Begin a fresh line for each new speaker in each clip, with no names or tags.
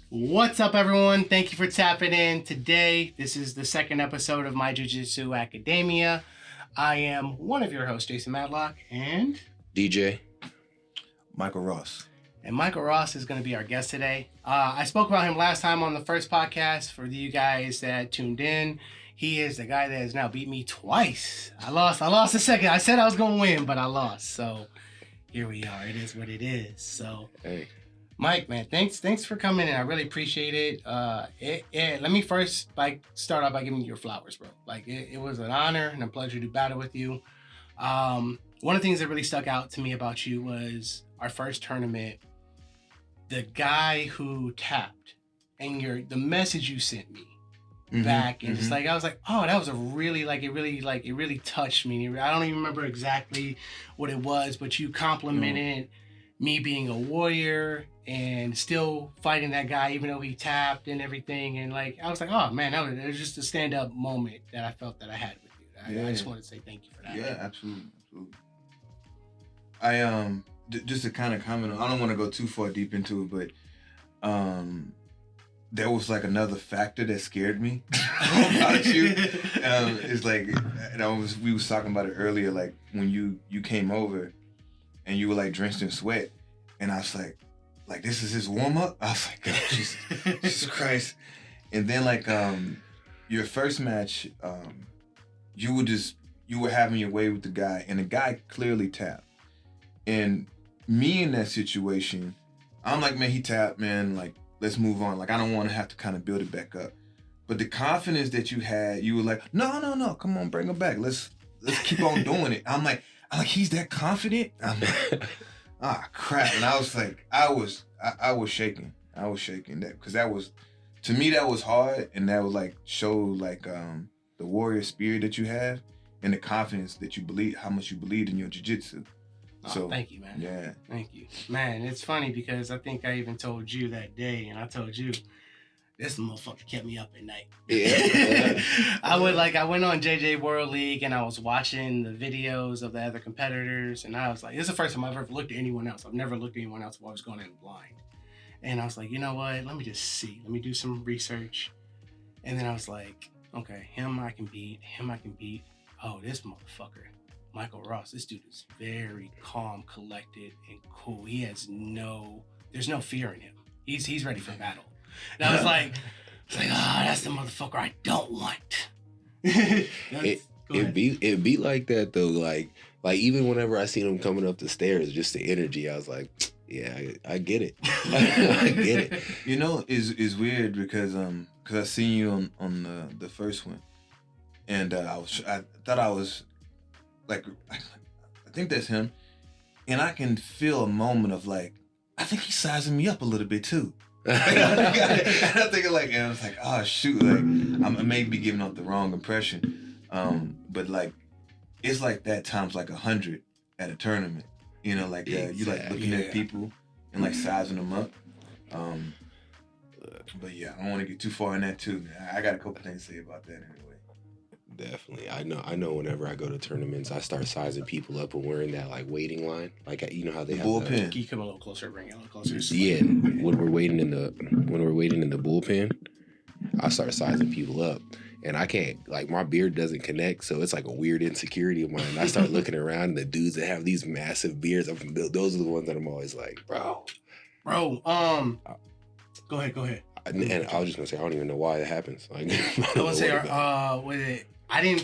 What's up, everyone? Thank you for tapping in today. This is the second episode of my Jiu Jitsu Academia. I am one of your hosts, Jason Madlock, and
DJ
Michael Ross.
And Michael Ross is going to be our guest today. I spoke about him last time on the first podcast. For you guys that tuned in, he is the guy that has now beat me twice. I lost the second. I said I was going to win, but I lost. So here we are. It is what it is. So,
hey,
Mike, man, thanks for coming in. I really appreciate it. Let me first start off by giving you your flowers, bro. It was an honor and a pleasure to battle with you. One of the things that really stuck out to me about you was our first tournament. The guy who tapped and the message you sent me back, and just I was like, oh, that was a really it really touched me. I don't even remember exactly what it was, but you complimented me being a warrior and still fighting that guy even though he tapped and everything. And I was like, oh man, it was just a stand up moment that I felt that I had with you. I just wanted to say thank you for that.
Yeah, absolutely. I just to kind of comment on, I don't want to go too far deep into it, but there was another factor that scared me about you. It's we was talking about it earlier, when you came over and you were drenched in sweat, and I was like this is his warm up. I was like, oh, Jesus Christ. And then your first match, you were having your way with the guy, and the guy clearly tapped. And me in that situation, I'm like, man, he tapped, man, let's move on. I don't want to have to kind of build it back up. But the confidence that you had, you were like, no, come on, bring him back. Let's keep on doing it. I'm like, he's that confident? I'm like, crap. And I was like, I was shaking. I was shaking that, because that was, to me, that was hard. And that was show the warrior spirit that you have and the confidence that you believe, how much you believed in your jiu-jitsu.
So thank you, man.
Yeah.
Thank you. Man, it's funny because I think I even told you that day, and I told you, this motherfucker kept me up at night.
Yeah.
I went on JJ World League and I was watching the videos of the other competitors, and I was like, this is the first time I've ever looked at anyone else. I've never looked at anyone else while I was going in blind. And I was like, you know what? Let me just see. Let me do some research. And then I was like, okay, him I can beat. Oh, this motherfucker, Michael Ross, this dude is very calm, collected, and cool. He has there's no fear in him. He's ready for battle. And I was like, that's the motherfucker I don't want.
It be like that though. Like even whenever I seen him coming up the stairs, just the energy, I was like, yeah, I get it. I get it.
You know, it's weird because I seen you on the first one, and I thought I was I think that's him, and I can feel a moment of I think he's sizing me up a little bit too. And I'm thinking and I was like, oh shoot, I may be giving off the wrong impression, but it's that times 100 at a tournament. You know,
Exactly.
you looking at people and sizing them up. But yeah, I don't want to get too far in that too. I got a couple things to say about that anyway.
Definitely. I know whenever I go to tournaments, I start sizing people up when we're in that waiting line. You know how they have
bullpen.
Can you come a little closer, bring it a little closer?
Yeah, when we're waiting in the bullpen, I start sizing people up. And I can't, my beard doesn't connect, so it's a weird insecurity of mine. I start looking around, and the dudes that have these massive beards, those are the ones that I'm always like, bro.
Go ahead.
And I was just gonna say, I don't even know why it happens. I
was say,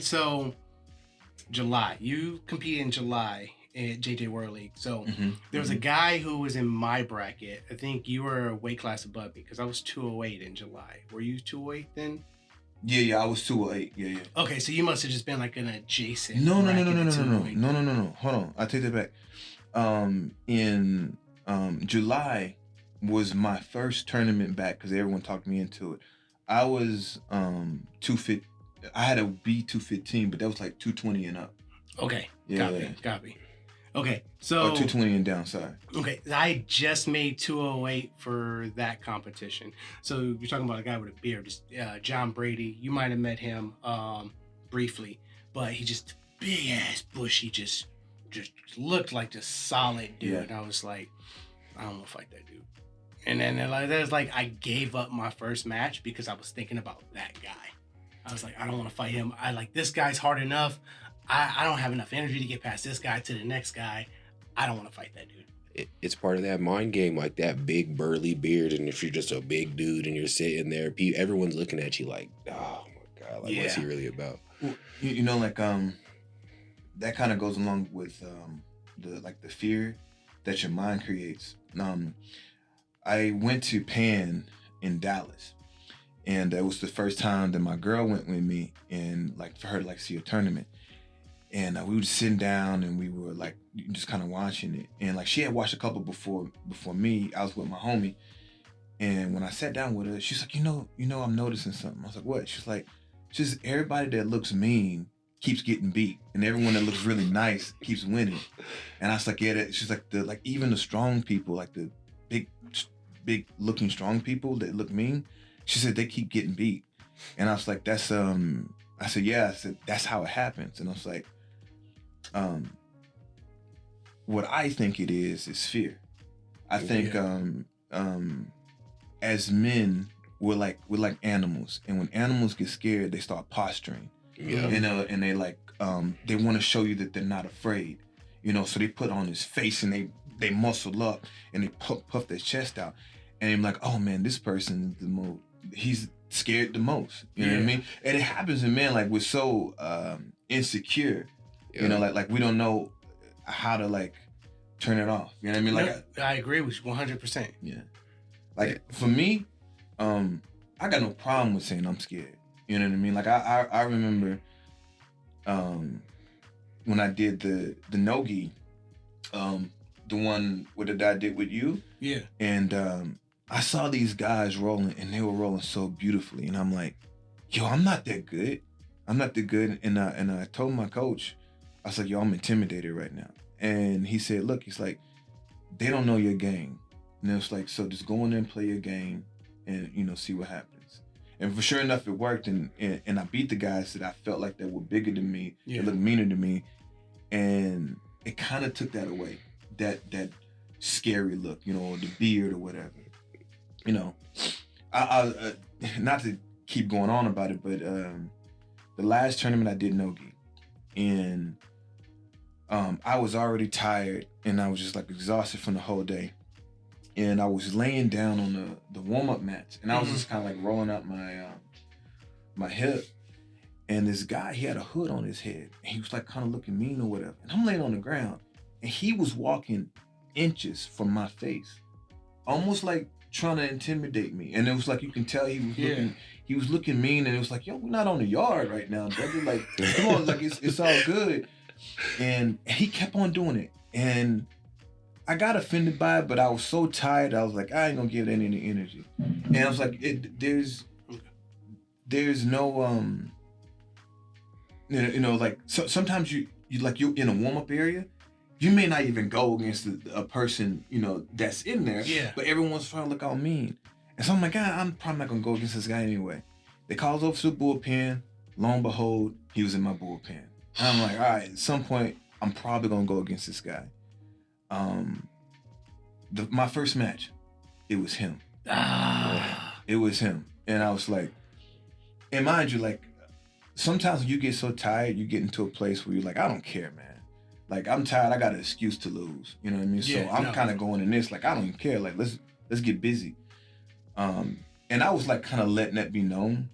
so July, you competed in July at JJ World League. So there was a guy who was in my bracket. I think you were a weight class above me because I was 208 in July. Were you 208 then?
Yeah, I was 208. Yeah.
Okay, so you must have just been an adjacent.
No. Hold on, I take that back. In July was my first tournament back because everyone talked me into it. I was 250. I had a B215, but that was 220 and up.
Okay,
yeah.
Copy. Okay, so...
Or 220 and down, sorry.
Okay, I just made 208 for that competition. So you're talking about a guy with a beard, just John Brady. You might have met him briefly, but he just big ass bushy, just looked like this solid dude. Yeah. And I was like, I don't want to fight that dude. And then there's like I gave up my first match because I was thinking about that guy. I was like, I don't want to fight him. I like this guy's hard enough. I don't have enough energy to get past this guy to the next guy. I don't want to fight that dude.
It's part of that mind game, like that big burly beard. And if you're just a big dude and you're sitting there, everyone's looking at you like, oh my God, like what's he really about?
Well, you know, like that kind of goes along with the fear that your mind creates. I went to Pan in Dallas, and it was the first time that my girl went with me, and like for her to like see a tournament. And we were just sitting down and we were like just kind of watching it. And like she had watched a couple before me. I was with my homie. And when I sat down with her, she's like, you know, I'm noticing something. I was like, what? She's like, just everybody that looks mean keeps getting beat. And everyone that looks really nice keeps winning. And I was like, yeah, she's like, even the strong people, like the big looking strong people that look mean, she said they keep getting beat. And I was like, I said, yeah, I said, that's how it happens. And I was like, what I think it is fear. I think as men we're like animals, and when animals get scared they start posturing.
Yeah.
And they like they want to show you that they're not afraid, so they put on this face and they muscle up and they puff their chest out, and I'm like, oh man, this person is the most, he's scared the most, you know what I mean? And it happens in men, like we're so insecure. Like we don't know how to like turn it off. You know what I mean? Like
I agree with you 100%.
Yeah. Like for me, I got no problem with saying I'm scared. You know what I mean? Like I remember when I did the no-gi, the one that I did with you. Yeah. And I saw these guys rolling, and they were rolling so beautifully, and I'm like, yo, I'm not that good. And I told my coach, I was like, yo, I'm intimidated right now. And he said, look, he's like, they don't know your game. And it was like, so just go in there and play your game and, see what happens. And for sure enough, it worked. And I beat the guys that I felt like that were bigger than me. Yeah. They looked meaner than me. And it kind of took that away, that scary look, or the beard or whatever. I not to keep going on about it, but the last tournament I did no-gi, and I was already tired, and I was just like exhausted from the whole day. And I was laying down on the warm-up mats, and I was just kind of like rolling up my hip. And this guy, he had a hood on his head, and he was like kind of looking mean or whatever. And I'm laying on the ground, and he was walking inches from my face, almost like trying to intimidate me. And it was like, you can tell he was looking mean, and it was like, yo, we're not on the yard right now, brother. Like, come on, like it's all good. And he kept on doing it, and I got offended by it, but I was so tired. I was like, I ain't gonna give that any energy. And I was like, there's no like sometimes you like, you're in a warm up area, you may not even go against a person that's in there. Yeah. But everyone's trying to look all mean, and so I'm like, I'm probably not gonna go against this guy anyway. They called over to the bullpen. Lo and behold, he was in my bullpen. And I'm like, all right, at some point, I'm probably gonna go against this guy. My first match, it was him. It was him. And I was like, and mind you, like, sometimes when you get so tired, you get into a place where you're like, I don't care, man. Like, I'm tired, I got an excuse to lose. You know what I mean? Yeah, so I'm kind of going in this, like, I don't even care. Like, let's get busy. And I was like kind of letting that be known.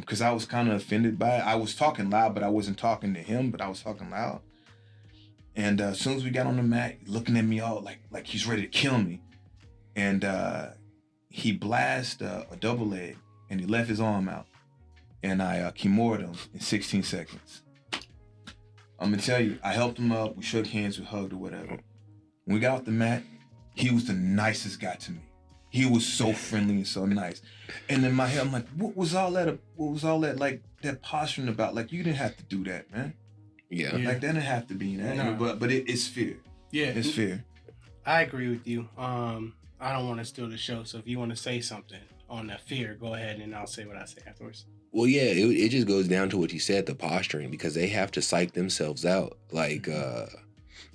Because I was kind of offended by it. I was talking loud, but I wasn't talking to him, but I was talking loud. And as soon as we got on the mat, looking at me all like he's ready to kill me. And he blasted a double leg, and he left his arm out. And I Kimura'd him in 16 seconds. I'm gonna tell you, I helped him up, we shook hands, we hugged or whatever. When we got off the mat, he was the nicest guy to me. He was so friendly and so nice. And in my head, I'm like, what was all that like that posturing about? Like, you didn't have to do that, man. Yeah. Like, that didn't have to be that. No. But it's fear. Yeah. It's fear.
I agree with you. I don't want to steal the show, so if you want to say something on that fear, go ahead and I'll say what I say afterwards.
Well, yeah, it just goes down to what you said, the posturing, because they have to psych themselves out. Like,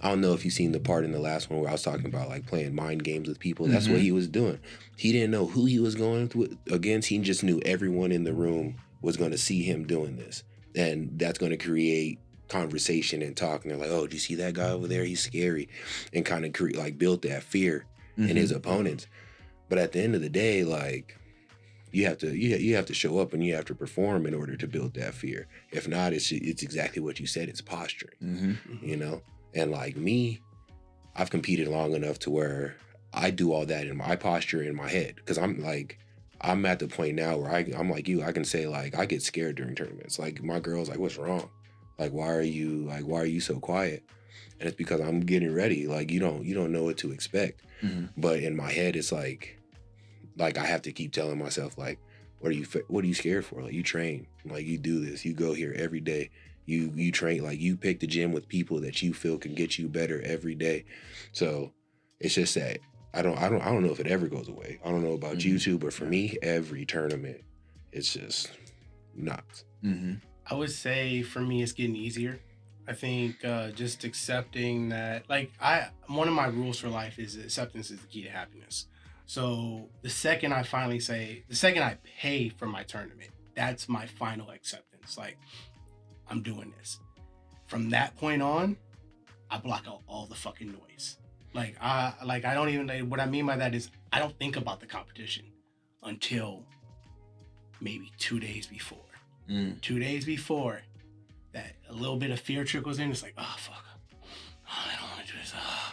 I don't know if you've seen the part in the last one where I was talking about like playing mind games with people. That's what he was doing. He didn't know who he was going against. He just knew everyone in the room was going to see him doing this. And that's going to create conversation and talk. And they're like, oh, did you see that guy over there? He's scary. And kind of like build that fear in his opponents. But at the end of the day, like, you have to show up and you have to perform in order to build that fear. If not, it's exactly what you said. It's posturing, you know? And like me, I've competed long enough to where I do all that in my posture in my head. Because I'm at the point now where I'm like you. I can say like I get scared during tournaments. Like my girl's like, "What's wrong? Like why are you so quiet?" And it's because I'm getting ready. Like you don't know what to expect. But in my head, it's like I have to keep telling myself like, what are you scared for? Like you train, like you do this, you go here every day. You train, like you pick the gym with people that you feel can get you better every day. So it's just that I don't know if it ever goes away. I don't know about jiu-jitsu, but for me, every tournament, it's just nuts.
I would say for me, it's getting easier. I think just accepting that, like one of my rules for life is acceptance is the key to happiness. So the second I pay for my tournament, that's my final acceptance. Like I'm doing this. From that point on, I block out all the fucking noise. I don't even, what I mean by that is I don't think about the competition until maybe 2 days before. 2 days before, that a little bit of fear trickles in. It's like, oh, fuck. Oh, I don't want to do this. Oh,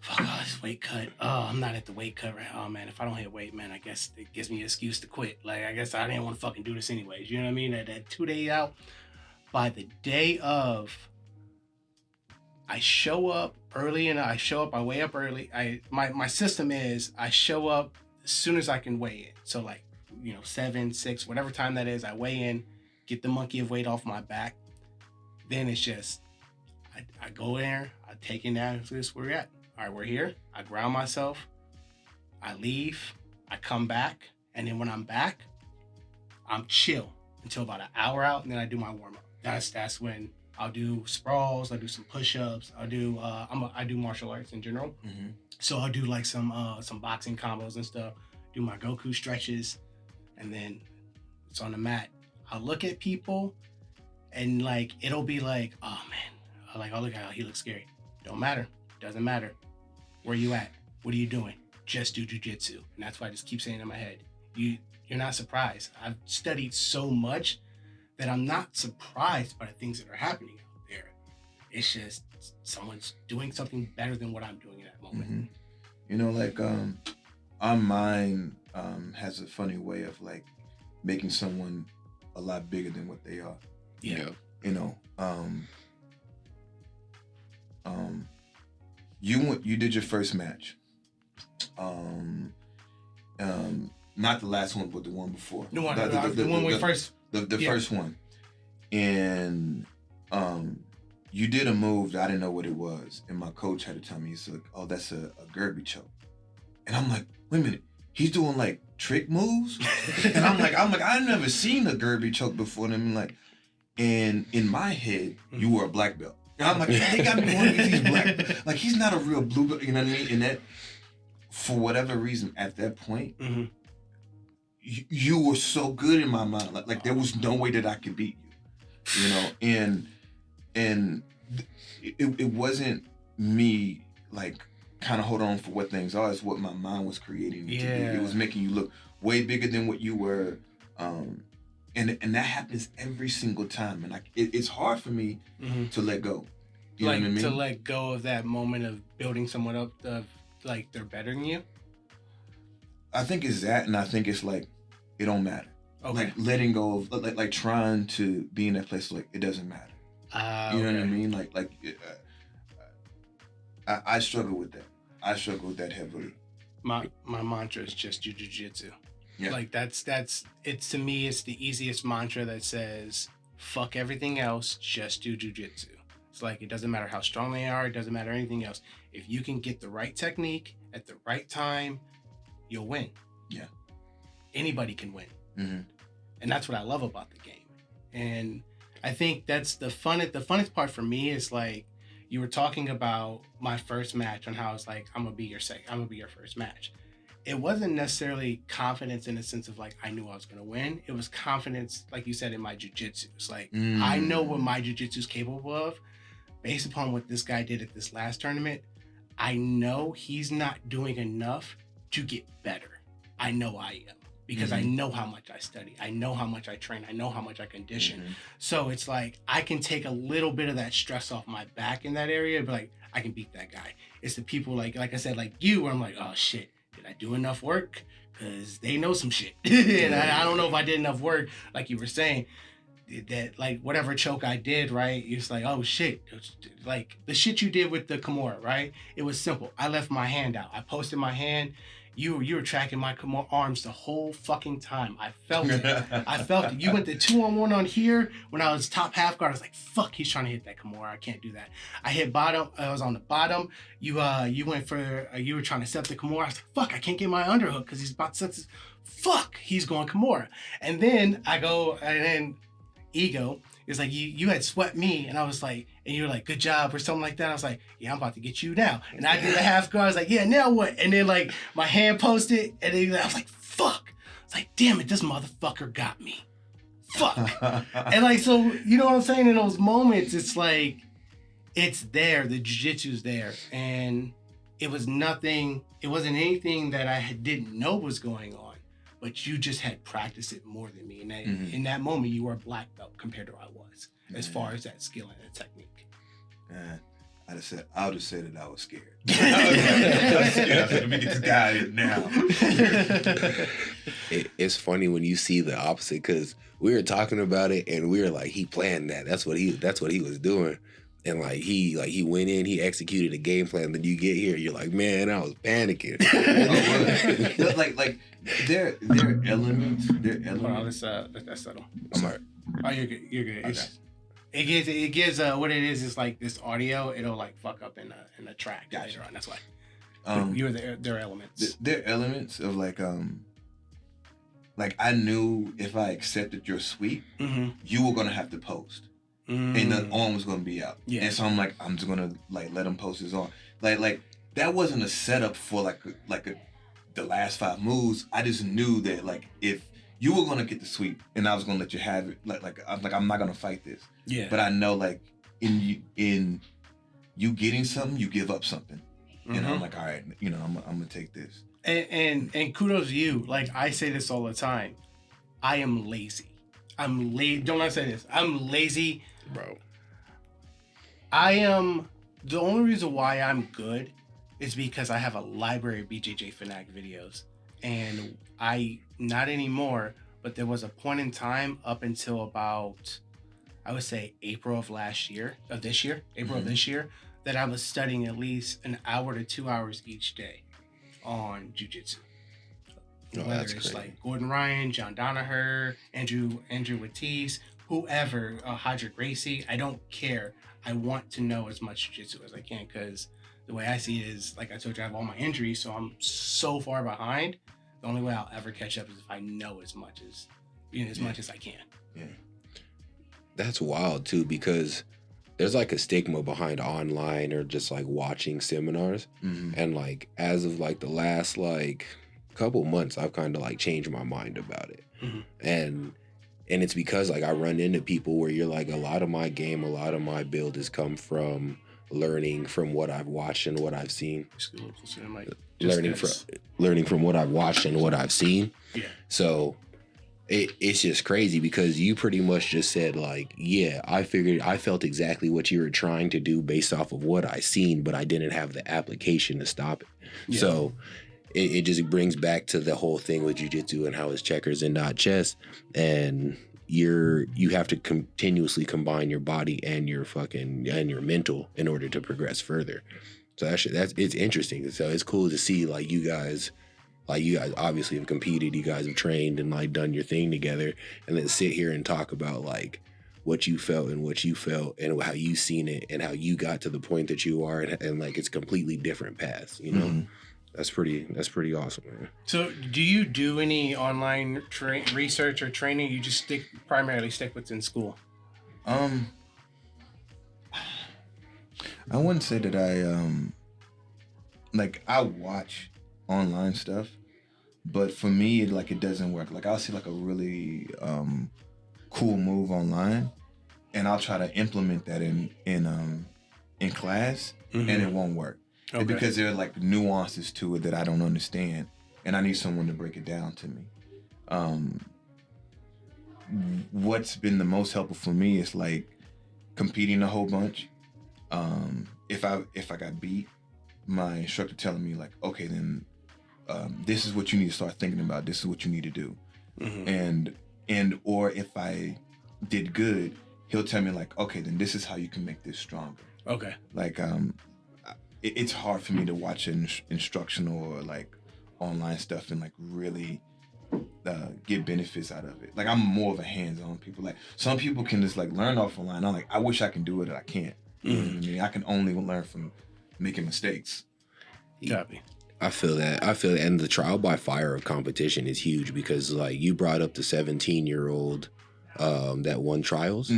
fuck, oh, this weight cut. Oh, I'm not at the weight cut right. Oh, man, if I don't hit weight, man, I guess it gives me an excuse to quit. Like, I guess I didn't want to fucking do this anyways. You know what I mean? That 2 day out, by the day of, I show up early and I weigh up early. My system is I show up as soon as I can weigh in. So like, 7, 6, whatever time that is, I weigh in, get the monkey of weight off my back. Then it's just, I go there, I take it down, so this is where we're at. All right, we're here. I ground myself. I leave. I come back. And then when I'm back, I'm chill until about an hour out. And then I do my warm up. That's when I'll do sprawls. I'll do some push-ups. I do martial arts in general. So I'll do like some boxing combos and stuff. Do my Goku stretches. And then it's on the mat. I'll look at people and like, it'll be like, oh man, I'll look at how he looks scary. Don't matter. Doesn't matter. Where you at? What are you doing? Just do jiu-jitsu. And that's why I just keep saying in my head, you're not surprised. I've studied so much that I'm not surprised by the things that are happening out there. It's just someone's doing something better than what I'm doing in that moment.
Our mind has a funny way of like making someone a lot bigger than what they are.
Yeah.
You did your first match. Not the last one, but the one before.
The one we first.
The first one. And you did a move that I didn't know what it was. And my coach had to tell me, he's like, oh, that's a Gerby choke. And I'm like, wait a minute, he's doing like trick moves? And I'm like, I've never seen a Gerby choke before. And I'm like, and in my head, you were a black belt. And I'm like, they got me going because he's black. Like, he's not a real blue belt, you know what I mean? And that, for whatever reason, at that point, you were so good in my mind. Like there was no way that I could beat you, and it wasn't me like kind of hold on for what things are. It's what my mind was creating it to be. It was making you look way bigger than what you were. And that happens every single time. And it's hard for me to let go. You know what I mean?
To let go of that moment of building someone up of like they're better than you?
I think it's that, and I think it's like, it don't matter. Okay. Like letting go of, like trying to be in that place like it doesn't matter. You know what I mean? I struggle with that. I struggle with that heavily.
My mantra is just do jiu-jitsu.
Yeah.
Like that's it to me. It's the easiest mantra that says fuck everything else. Just do jiu-jitsu. It's like it doesn't matter how strong they are. It doesn't matter anything else. If you can get the right technique at the right time, you'll win.
Yeah.
Anybody can win. And that's what I love about the game. And I think that's the funnest part for me is like you were talking about my first match and how it's like, I'm gonna be your first match. It wasn't necessarily confidence in the sense of like, I knew I was gonna win. It was confidence, like you said, in my jiu-jitsu. It's like, I know what my jiu-jitsu is capable of based upon what this guy did at this last tournament. I know he's not doing enough to get better. I know I am. Because I know how much I study. I know how much I train. I know how much I condition. So it's like, I can take a little bit of that stress off my back in that area, but like, I can beat that guy. It's the people like I said, like you, where I'm like, oh shit, did I do enough work? Because they know some shit. And I don't know if I did enough work, like you were saying, that like whatever choke I did, right? It's like, oh shit, like the shit you did with the Kimura, right? It was simple. I left my hand out. I posted my hand. You were tracking my arms the whole fucking time. I felt it. You went the 2-on-1 on here when I was top half guard. I was like, fuck, he's trying to hit that Kimura. I can't do that. I hit bottom. I was on the bottom. You went for, you were trying to set the Kimura. I was like, fuck, I can't get my underhook because he's about to set this. Fuck, he's going Kimura. And then I go, and then ego is like, you had swept me, and I was like, and you were like, good job or something like that. I was like, yeah, I'm about to get you now. And I did a half guard. I was like, yeah, now what? And then like my hand posted, and then I was like, fuck. I was like, damn it, this motherfucker got me. Fuck. And like, so you know what I'm saying? In those moments, it's like, it's there. The jiu-jitsu's there, and it wasn't anything that I didn't know was going on. But you just had practiced it more than me. And in that moment, you were a black belt compared to where I was, as far as that skill and that technique.
I'll just say that I was scared. I was scared. Let me get this guy in now.
It's funny when you see the opposite, because we were talking about it and we were like, he planned that. That's what he was doing. And he went in, he executed a game plan. Then you get here, you're like, man, I was panicking.
But like there are elements.
Hold on, let's settle.
I'm sorry.
Oh, you're good.
Okay.
It gives what it is like this audio. It'll like fuck up in the track later on. That's why. There are elements.
There are elements of like I knew if I accepted your sweep, you were gonna have to post. And the arm was gonna be out. Yeah. And so I'm like, I'm just gonna like let him post his arm. Like that wasn't a setup for the last 5 moves. I just knew that like if you were gonna get the sweep and I was gonna let you have it, I'm not gonna fight this. Yeah. But I know like in you getting something, you give up something. And I'm like, all right, I'm gonna take this.
And kudos to you. Like I say this all the time. I am lazy. I'm lazy. Don't I say this? I'm lazy.
Bro.
The only reason why I'm good is because I have a library of BJJ Fanatic videos. And not anymore, but there was a point in time up until about, I would say April of this year, that I was studying at least an hour to 2 hours each day on jiu-jitsu. Whether it's crazy. Like Gordon Ryan, John Danaher, Andrew Watis, whoever, Hodrick Gracie, I don't care. I want to know as much jiu-jitsu as I can, because the way I see it is, like I told you, I have all my injuries, so I'm so far behind. The only way I'll ever catch up is if I know as much as I can.
Yeah.
That's wild too, because there's like a stigma behind online or just like watching seminars. And like as of like the last like couple months, I've kind of like changed my mind about it. And it's because like I run into people where you're like, a lot of my game, a lot of my build has come from learning from what I've watched and what I've seen. Learning from what I've watched and what I've seen.
Yeah.
So it's just crazy, because you pretty much just said like, yeah, I felt exactly what you were trying to do based off of what I seen, but I didn't have the application to stop it. Yeah. So it just brings back to the whole thing with jiu-jitsu and how it's checkers and not chess. And you have to continuously combine your body and your mental in order to progress further. So it's interesting. So it's cool to see like you guys obviously have competed, you guys have trained and like done your thing together, and then sit here and talk about like what you felt and how you seen it and how you got to the point that you are, and like it's completely different paths, That's pretty awesome, man.
So do you do any online research or training? You just primarily stick within school?
I wouldn't say that I watch online stuff, but for me, it doesn't work. Like I'll see like a really cool move online, and I'll try to implement that in class, and it won't work.
Okay.
Because there are like nuances to it that I don't understand, and I need someone to break it down to me. What's been the most helpful for me is like competing a whole bunch. If I got beat, my instructor telling me like, okay, then this is what you need to start thinking about. This is what you need to do. And or if I did good, he'll tell me like, okay, then this is how you can make this stronger.
Okay.
Like it's hard for me to watch instructional or like online stuff and like really get benefits out of it. Like I'm more of a hands-on people. Like some people can just like learn off online. I'm like, I wish I can do it, and I can't. You know what I mean? I can only learn from making mistakes.
Copy.
I feel that. And the trial by fire of competition is huge because like you brought up the 17-year-old that won trials.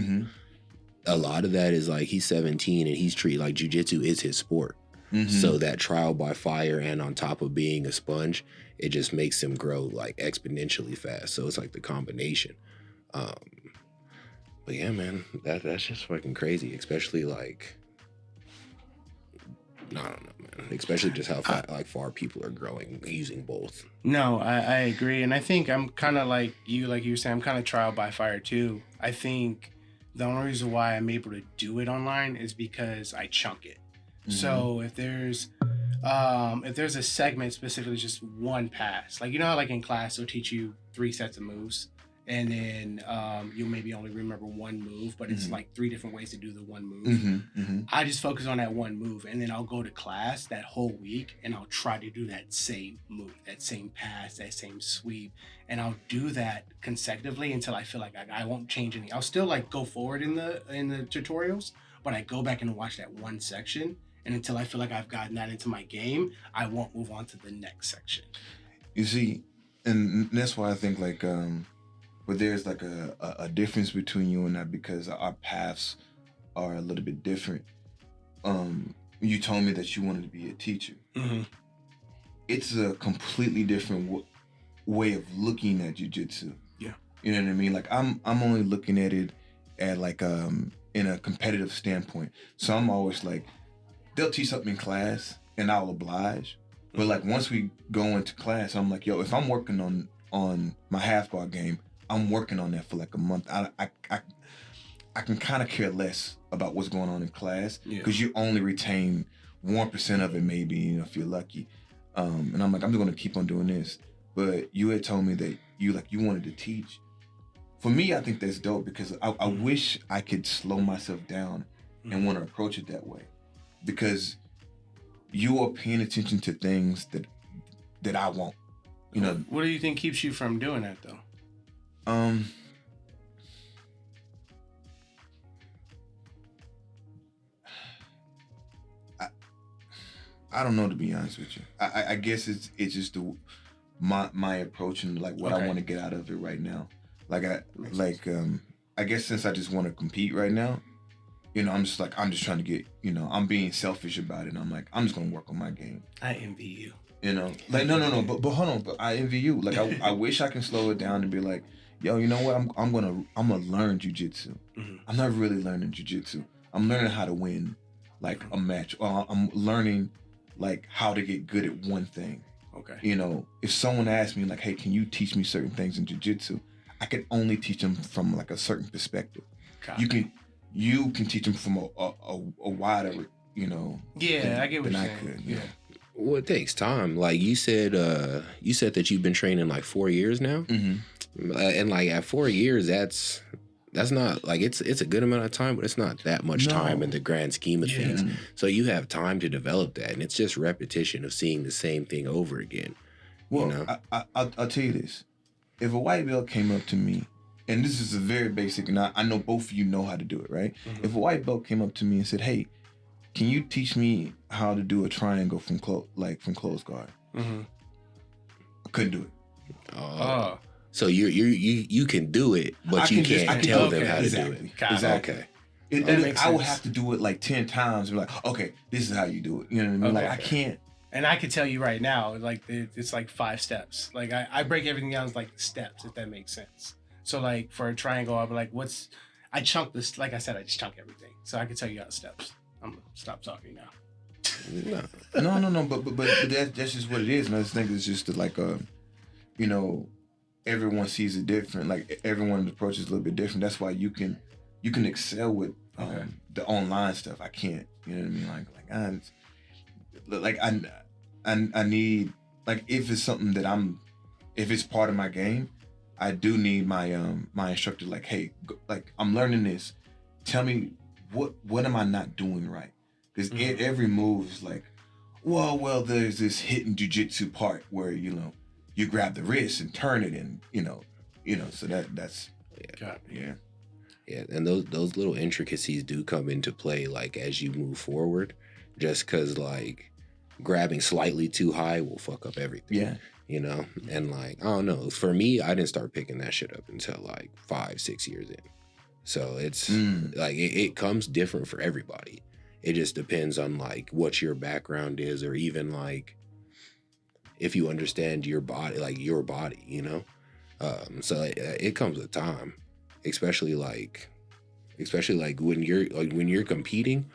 A lot of that is like he's 17 and he's treated like jiu-jitsu is his sport. So that trial by fire, and on top of being a sponge, it just makes him grow like exponentially fast. So it's like the combination. But yeah, man, that's just fucking crazy. Especially like, I don't know, man. Especially just how far people are growing using both.
No, I agree, and I think I'm kind of like you were saying. I'm kind of trial by fire too. I think the only reason why I'm able to do it online is because I chunk it. So if there's a segment specifically just one pass, like you know how like in class they'll teach you 3 sets of moves, and then you'll maybe only remember one move, but it's like 3 different ways to do the one move. I just focus on that one move, and then I'll go to class that whole week and I'll try to do that same move, that same pass, that same sweep, and I'll do that consecutively until I feel like I won't change any. I'll still like go forward in the tutorials, but I go back and watch that one section. And until I feel like I've gotten that into my game, I won't move on to the next section.
You see, and that's why I think like, but there's like a difference between you and I because our paths are a little bit different. You told me that you wanted to be a teacher. It's a completely different way of looking at jiu-jitsu. Yeah. You know what I mean? Like I'm only looking at it at like in a competitive standpoint. So I'm always like, they'll teach something in class and I'll oblige. But like once we go into class, I'm like, yo, if I'm working on my half guard game, I'm working on that for like a month. I can kind of care less about what's going on in class because you only retain 1% of it maybe, you know, if you're lucky. And I'm like, I'm going to keep on doing this. But you had told me that you wanted to teach. For me, I think that's dope because I wish I could slow myself down and want to approach it that way. Because you are paying attention to things that I won't. You know.
What do you think keeps you from doing that though?
I don't know, to be honest with you. I guess it's just my approach and like what I want to get out of it right now. I guess since I just want to compete right now, you know, I'm just trying to get, you know, I'm being selfish about it. And I'm like, I'm just gonna work on my game.
I envy you.
You know, like no, but hold on, but I envy you. Like I wish I can slow it down and be like, yo, you know what? I'm gonna learn jiu-jitsu. I'm not really learning jiu-jitsu. I'm learning how to win like a match. Or I'm learning like how to get good at one thing.
Okay.
You know, if someone asked me like, hey, can you teach me certain things in jiu-jitsu? I can only teach them from like a certain perspective.
Copy.
You can teach them from a wider, you know.
Yeah, I get what you're saying.
Could, yeah.
Well, it takes time. Like you said that you've been training like 4 years now, and like at 4 years, that's not like it's a good amount of time, but it's not that much time in the grand scheme of things. So you have time to develop that, and it's just repetition of seeing the same thing over again.
Well,
you know?
I'll tell you this: if a white belt came up to me, and this is a very basic, and I know both of you know how to do it, right? If a white belt came up to me and said, "Hey, can you teach me how to do a triangle from close guard?" I couldn't do it.
So you can do it, but you can't tell them how to do it.
Exactly.
Okay.
I would have to do it like 10 times. And be like, okay, this is how you do it. You know what I mean?
Okay.
Like I can't.
And I could tell you right now, like it's like 5 steps. Like I break everything down as like steps, if that makes sense. So like for a triangle, I'll be like, I chunk this. Like I said, I just chunk everything. So I can tell you out steps. I'm gonna stop talking now.
No. But that's just what it is. And I just think it's just like you know, everyone sees it different. Like everyone's approach is a little bit different. That's why you can excel with the online stuff. I can't. You know what I mean? I need, like, if it's something that if it's part of my game, I do need my my instructor, like, hey, like I'm learning this. Tell me what am I not doing right? Because every move is like, well, there's this hidden jiu-jitsu part where, you know, you grab the wrist and turn it and, you know, so that's yeah.
Yeah, and those little intricacies do come into play, like, as you move forward, just because, like, grabbing slightly too high will fuck up everything.
Yeah.
You know? And, like, I don't know. For me, I didn't start picking that shit up until, like, 5-6 years in. So it's, like, it comes different for everybody. It just depends on, like, what your background is, or even, like, if you understand your body, like, you know? So it comes with time. Especially like when you're competing,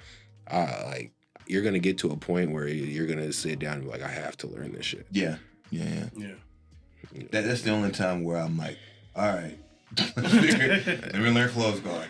like you're gonna get to a point where you're gonna sit down and be like, I have to learn this shit.
Yeah. That's the only time where I'm like, all right, let me learn close guard.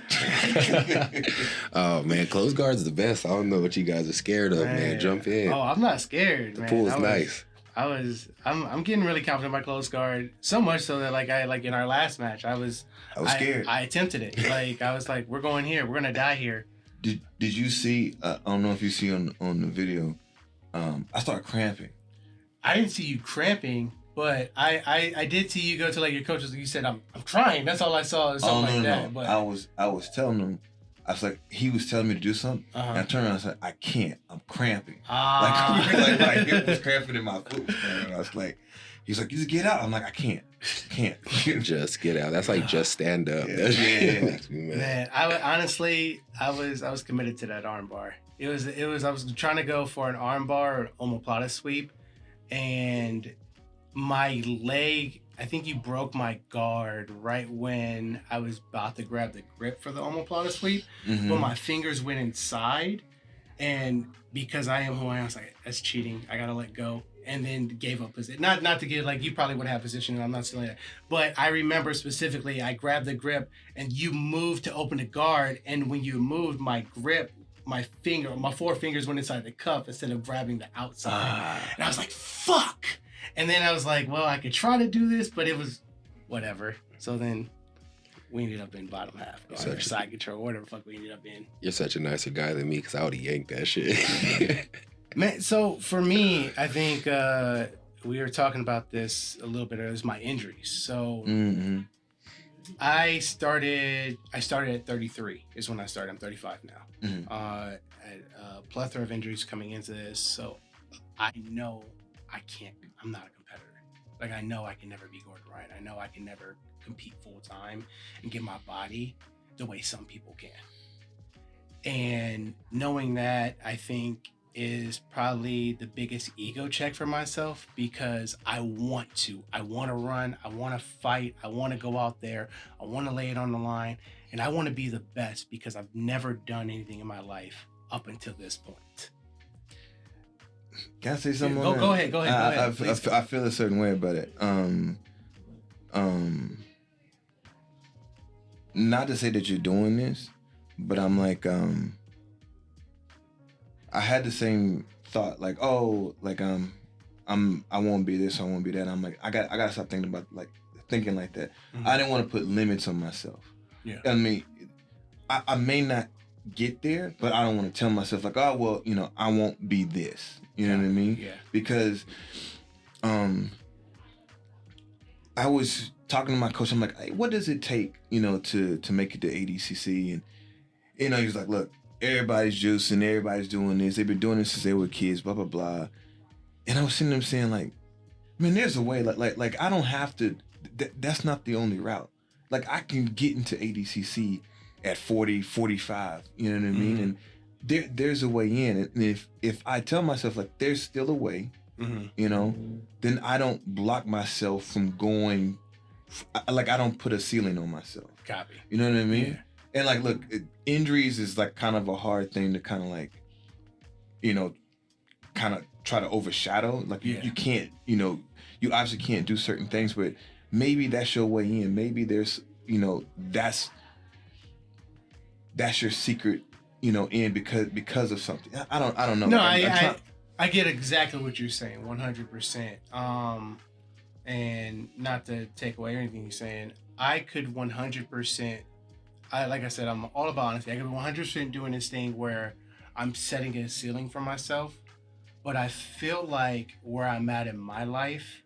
Oh man, close guard's the best. I don't know what you guys are scared of, man. Jump in.
Oh, I'm not scared,
the
man.
pool's nice.
I'm getting really confident in my close guard, so much so that like in our last match I was scared. I attempted it. Like I was like, we're going here, we're gonna die here.
Did you see? I don't know if you see on the video. I started cramping.
I didn't see you cramping, but I did see you go to like your coaches. You said I'm trying. That's all I saw. Something like that. But
I was telling him. I was like, he was telling me to do something, and I turned around and said, I can't. I'm cramping. Like my hip was cramping in my foot. And I was like, he's like, you just get out. I'm like, I can't.
Just get out. That's like just stand up.
Yeah.
Man, I was committed to that arm bar. It was I was trying to go for an arm bar or omoplata sweep, and my leg, I think you broke my guard right when I was about to grab the grip for the omoplata sweep, but my fingers went inside, and because I am who I am, I was like, that's cheating. I gotta let go, and then gave up position. Not to give, like, you probably would have position, and I'm not saying that, but I remember specifically I grabbed the grip, and you moved to open the guard, and when you moved, my grip, my 4 fingers went inside the cuff instead of grabbing the outside, and I was like, fuck. And then I was like, well, I could try to do this, but it was whatever. So then we ended up in bottom half, or side control, whatever the fuck we ended up in.
You're such a nicer guy than me, because I would have yanked that shit.
Man, so for me, I think we were talking about this a little bit. It was my injuries. So I started at 33 is when I started. I'm 35 now. I had a plethora of injuries coming into this. So I know I'm not a competitor. Like, I know I can never be Gordon Ryan. I know I can never compete full time and get my body the way some people can. And knowing that, I think, is probably the biggest ego check for myself, because I want to run, I want to fight, I want to go out there, I want to lay it on the line, and I want to be the best, because I've never done anything in my life up until this point.
Can I say something?
Go ahead.
I feel a certain way about it. Not to say that you're doing this, but I'm like, I had the same thought, like, oh, like I won't be this, I won't be that. I'm like, I gotta stop thinking like that. I didn't want to put limits on myself.
Yeah.
I mean, I may not get there, but I don't want to tell myself like, oh, well, you know, I won't be this. You know what I mean?
Yeah.
Because I was talking to my coach. I'm like, hey, what does it take, you know, to make it to ADCC? And, you know, he was like, look, everybody's juicing, everybody's doing this. They've been doing this since they were kids, blah, blah, blah. And I was sitting there saying, like, man, there's a way. Like I don't have to, that's not the only route. Like, I can get into ADCC at 40, 45. You know what I mean? And there's a way in. And if I tell myself like there's still a way, you know, then I don't block myself from going. Like I don't put a ceiling on myself.
Copy.
You know what I mean?
Yeah.
And like, look, injuries is like kind of a hard thing to kind of like, you know, kind of try to overshadow. Like you can't, you know, you obviously can't do certain things, but maybe that's your way in. Maybe there's, you know, that's your secret, you know, in because of something. I don't know.
No,
like,
I get exactly what you're saying, 100%. And not to take away anything you're saying, I could 100%. Like I said, I'm all about honesty. I could be 100% doing this thing where I'm setting a ceiling for myself, but I feel like where I'm at in my life,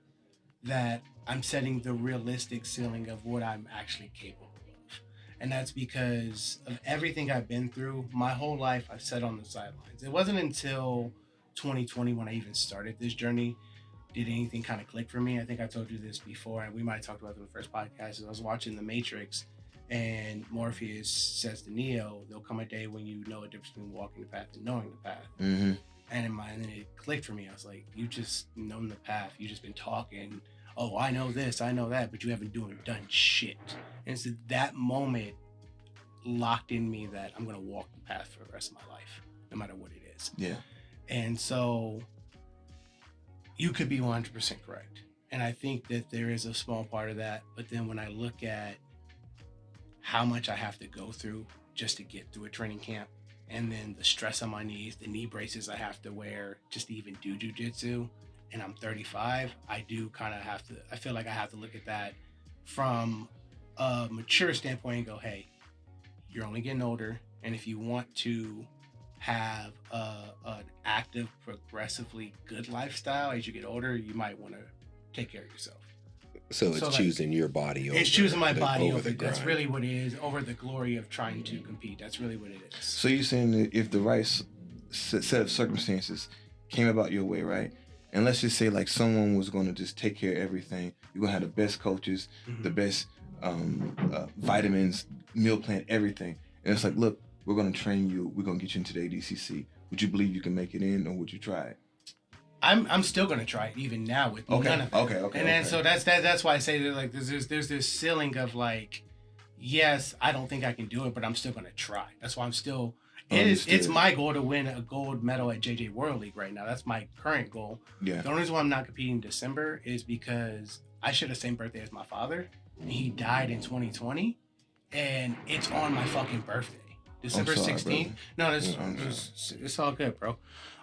that I'm setting the realistic ceiling of what I'm actually capable of. And that's because of everything I've been through. My whole life, I've sat on the sidelines. It wasn't until 2020 when I even started this journey did anything kind of click for me. I think I told you this before, and we might have talked about it in the first podcast. I was watching The Matrix, and Morpheus says to Neo, there'll come a day when you know a difference between walking the path and knowing the path. And then it clicked for me. I was like, you just known the path. You just been talking. Oh, I know this, I know that, but you haven't done shit. And so that moment locked in me that I'm going to walk the path for the rest of my life, no matter what it is.
Yeah.
And so you could be 100% correct. And I think that there is a small part of that. But then when I look at how much I have to go through just to get through a training camp, and then the stress on my knees, the knee braces I have to wear just to even do jiu-jitsu, and I'm 35, I do kind of have to, I feel like I have to look at that from a mature standpoint and go, hey, you're only getting older. And if you want to have an active, progressively good lifestyle as you get older, you might want to take care of yourself.
So it's choosing your body over.
It's choosing my body over.
the
That's
grind.
really what it is. Over the glory of trying to compete. That's really what it is.
So you're saying that if the right set of circumstances came about your way, right? And let's just say like someone was going to just take care of everything. You're going to have the best coaches, the best vitamins, meal plan, everything. And it's like, look, we're going to train you. We're going to get you into the ADCC. Would you believe you can make it in, or would you try it?
I'm still gonna try it even now with none of it.
Okay.
And then so that's why I say that like there's this ceiling of like, yes, I don't think I can do it, but I'm still gonna try. That's why I'm still. It's my goal to win a gold medal at JJ World League right now. That's my current goal.
Yeah.
The only reason why I'm not competing in December is because I share the same birthday as my father, and he died in 2020, and it's on my fucking birthday, December 16th. No, it's all good, bro.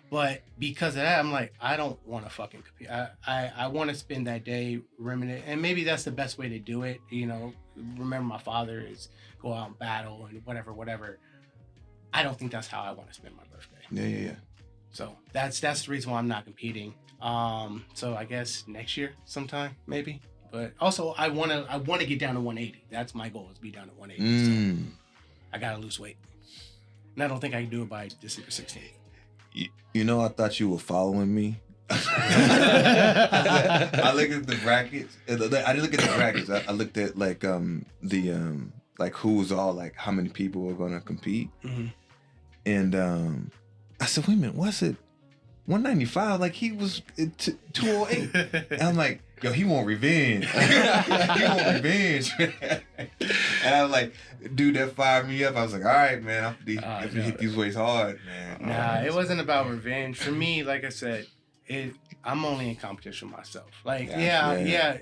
But because of that, I'm like, I don't want to fucking compete. I want to spend that day reminiscing, and maybe that's the best way to do it. You know, remember my father is go out and battle and whatever. I don't think that's how I want to spend my birthday.
Yeah.
So that's the reason why I'm not competing. So I guess next year sometime maybe. But also I want to get down to 180. That's my goal, is be down to 180. So I gotta lose weight, and I don't think I can do it by December 16th.
You know, I thought you were following me. I looked at the brackets. I didn't look at the brackets. I looked at like like who's all like how many people are gonna compete. And I said, wait a minute, what's it? 195? Like he was 208. And I'm like, yo, he want revenge. He want revenge. And I was like, dude, that fired me up. I was like, all right, man, I'm gonna hit these weights hard, man.
Nah, it wasn't about revenge. For me, like I said, I'm only in competition with myself. Like, yeah.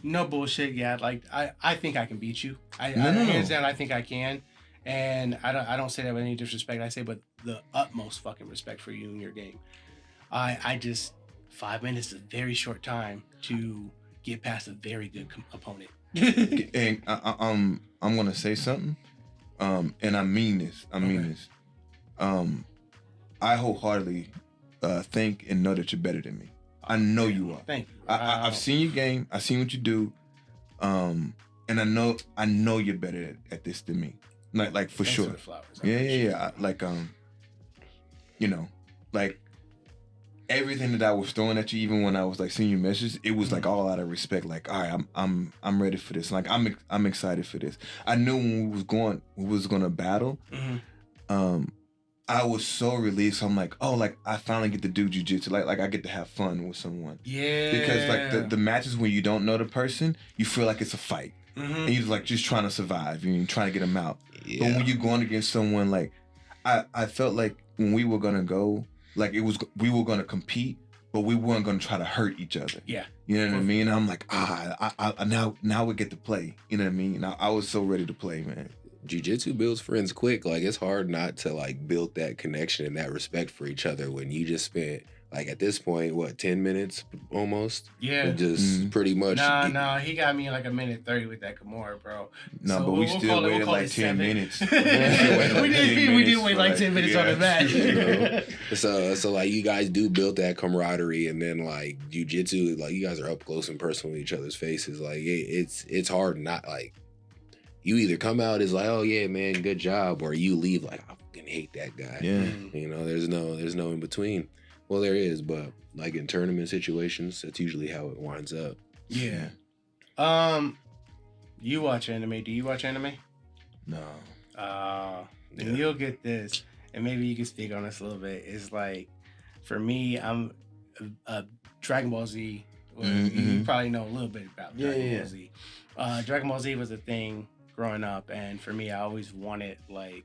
No bullshit. Yeah, like I think I can beat you. Hands down, I think I can. And I don't say that with any disrespect. I say, but the utmost fucking respect for you and your game. I just 5 minutes is a very short time to get past a very good opponent.
And I'm gonna say something, and I mean this. I wholeheartly think and know that you're better than me. I know you are.
Thank you.
I've seen your game. I've seen what you do, and I know you're better at this than me. Like for
Thanks
sure.
For the flowers.
Yeah. Like you know, like everything that I was throwing at you, even when I was like seeing your messages, it was like all out of respect. Like, all right, I'm ready for this. Like, I'm excited for this. I knew when we was gonna battle. I was so relieved. So I'm like, oh, like I finally get to do jiu-jitsu. Like I get to have fun with someone.
Yeah.
Because like the matches when you don't know the person, you feel like it's a fight, and you're like just trying to survive. You're trying to get them out. Yeah. But when you're going against someone, like I felt like when we were gonna go, like we were gonna compete, but we weren't gonna try to hurt each other.
Yeah.
You know what I mean? I'm like, now we get to play. You know what I mean? I was so ready to play, man.
Jiu-jitsu builds friends quick. Like, it's hard not to like build that connection and that respect for each other when you just spent like at this point, what, 10 minutes almost?
Yeah.
Just pretty much.
Nah, he got me in like a minute 30 with that Kimura, bro.
No, so but we still waited like 10 minutes.
We did wait like 10 minutes on the match.
You know? So like you guys do build that camaraderie, and then like jiu-jitsu, like you guys are up close and personal with each other's faces. Like it's hard not like. You either come out as like, oh yeah, man, good job, or you leave like, I fucking hate that guy.
Yeah.
You know, there's no in between. Well, there is, but like in tournament situations, that's usually how it winds up.
Yeah. You watch anime? Do you watch anime?
No.
Then you'll get this, and maybe you can speak on this a little bit. It's like, for me, I'm a Dragon Ball Z. You probably know a little bit about Dragon Ball Z. Dragon Ball Z was a thing growing up, and for me, I always wanted like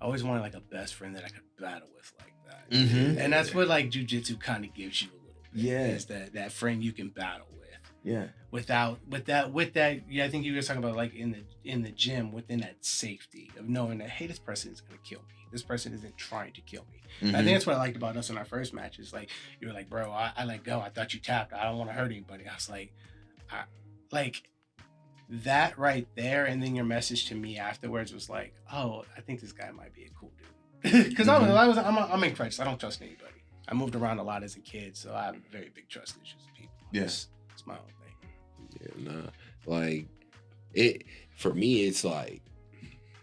a best friend that I could battle with like that. And that's what like jiu-jitsu kind of gives you a little bit.
Yeah.
Is that friend you can battle with.
Yeah.
With that, yeah, I think you were talking about like in the gym, within that safety of knowing that, hey, this person is gonna kill me. This person isn't trying to kill me. I think that's what I liked about us in our first matches. Like, you were like, bro, I let go. I thought you tapped. I don't want to hurt anybody. I was like, that right there, and then your message to me afterwards was like, oh, I think this guy might be a cool dude. Because I'm in crisis. I don't trust anybody. I moved around a lot as a kid, so I have very big trust issues with people.
Yes,
it's my own thing.
Yeah, nah. Like it for me, it's like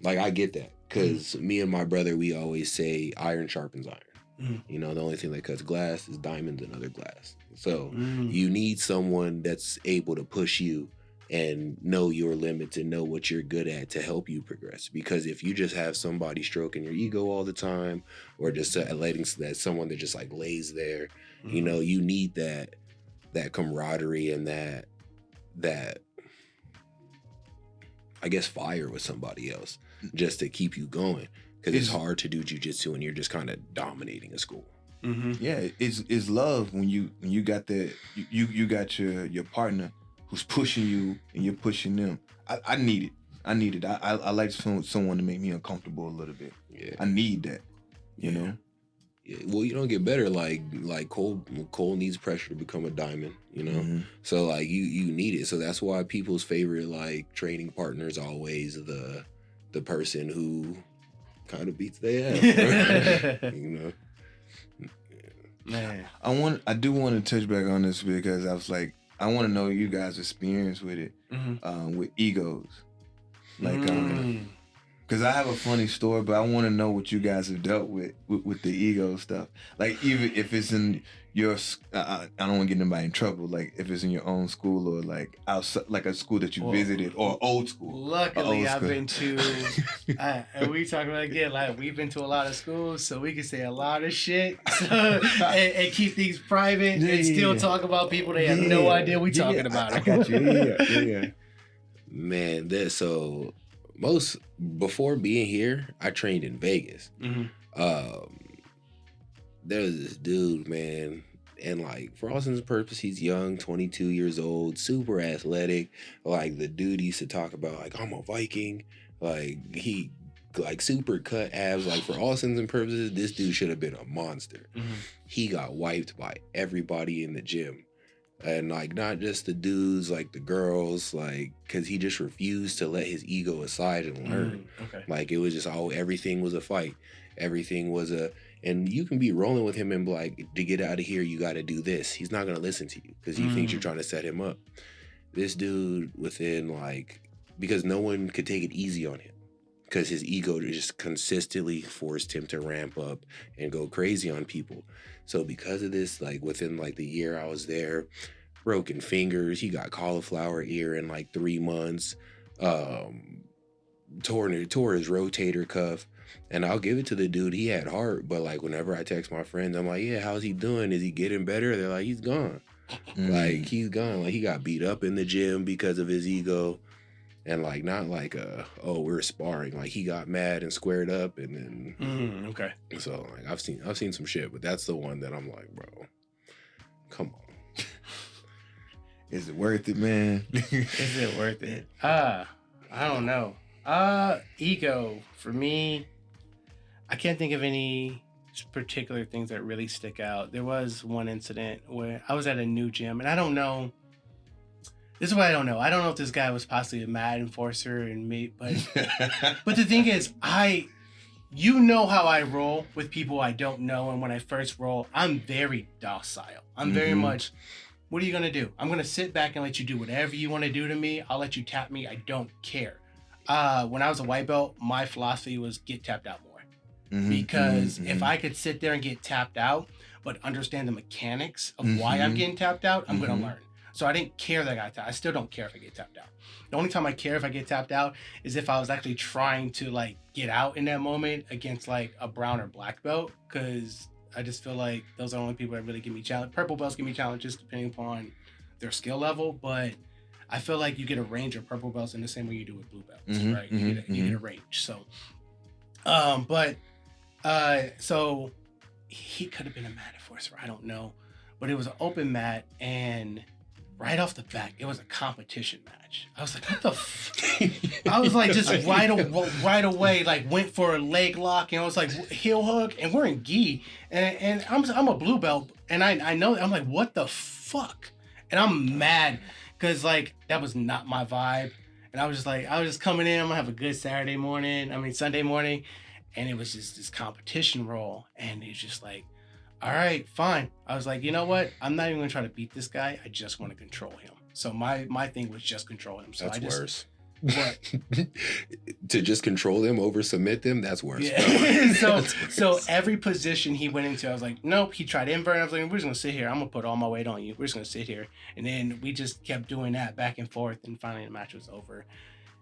I get that, because me and my brother, we always say iron sharpens iron. You know, the only thing that cuts glass is diamonds and other glass. So you need someone that's able to push you and know your limits and know what you're good at to help you progress. Because if you just have somebody stroking your ego all the time, or just letting that someone that just like lays there, you know, you need that camaraderie and that I guess fire with somebody else just to keep you going. Because it's hard to do jiu-jitsu when you're just kind of dominating a school.
Yeah, it's love when you got you got your partner who's pushing you and you're pushing them. I need it. I like someone to make me uncomfortable a little bit.
Yeah,
I need that. You know.
Yeah, well, you don't get better. Like Cole needs pressure to become a diamond. You know, so like you need it. So that's why people's favorite like training partner is always the person who kind of beats their ass. You know.
Man,
I do want to touch back on this, because I was like, I want to know you guys' experience with it, with egos, like, because I have a funny story, but I want to know what you guys have dealt with the ego stuff. Like, even if it's in your, I don't want to get anybody in trouble. Like, if it's in your own school, or like outside, like a school that you visited, or old school.
Luckily, I've been to, and we talk about again, like we've been to a lot of schools, so we can say a lot of shit, and keep things private, and still talk about people they have no idea we talking about.
I got you. Yeah.
Man, before being here, I trained in Vegas. There was this dude, man, and like for all intents and purposes, he's young, 22 years old, super athletic. Like the dude used to talk about, like, I'm a Viking. Like he like super cut abs. Like for all intents and purposes, this dude should have been a monster. He got wiped by everybody in the gym. And like not just the dudes, like the girls, like because he just refused to let his ego aside and learn. Like it was just everything was a fight. Everything was and you can be rolling with him and be like, to get out of here, you got to do this. He's not going to listen to you because he thinks you're trying to set him up. This dude because no one could take it easy on him. because his ego just consistently forced him to ramp up and go crazy on people. So because of this, like within like the year I was there, broken fingers, he got cauliflower ear in like 3 months, tore his rotator cuff. And I'll give it to the dude, he had heart, but like whenever I text my friends, I'm like, yeah, how's he doing? Is he getting better? They're like, he's gone. Like he's gone. Like he got beat up in the gym because of his ego. And like not like oh, we're sparring. Like he got mad and squared up, and then
okay.
So like I've seen some shit, but that's the one that I'm like, bro, come on.
Is it worth it, man?
Is it worth it? I don't know. Ego for me, I can't think of any particular things that really stick out. There was one incident where I was at a new gym, and I don't know. This is what I don't know. I don't know if this guy was possibly a mad enforcer and me, but the thing is, you know how I roll with people I don't know, and when I first roll, I'm very docile. I'm very much, what are you gonna do? I'm gonna sit back and let you do whatever you want to do to me. I'll let you tap me. I don't care. When I was a white belt, my philosophy was get tapped out more, because if I could sit there and get tapped out, but understand the mechanics of why I'm getting tapped out, I'm gonna learn. So I didn't care that I got tapped. I still don't care if I get tapped out. The only time I care if I get tapped out is if I was actually trying to like get out in that moment against like a brown or black belt, because I just feel like those are the only people that really give me challenge. Purple belts give me challenges depending upon their skill level, but I feel like you get a range of purple belts in the same way you do with blue belts, right? You get a range. So, so he could have been a mat enforcer. I don't know, but it was an open mat, and right off the bat, it was a competition match. I was like, what the I was like, just right away, like went for a leg lock, and I was like, heel hook, and we're in gi, and I'm a blue belt, and I know, I'm like, what the fuck? And I'm mad, because like, that was not my vibe. And I was just coming in, I'm gonna have a good Sunday morning, and it was just this competition role, and it's just like, all right, fine. I was like, you know what? I'm not even gonna try to beat this guy. I just want to control him. So my thing was just control him. So
that's worse.
What?
To just control them over submit them, that's worse.
Yeah. So every position he went into, I was like, nope. He tried invert. I was like, we're just gonna sit here. I'm gonna put all my weight on you. We're just gonna sit here. And then we just kept doing that back and forth. And finally the match was over.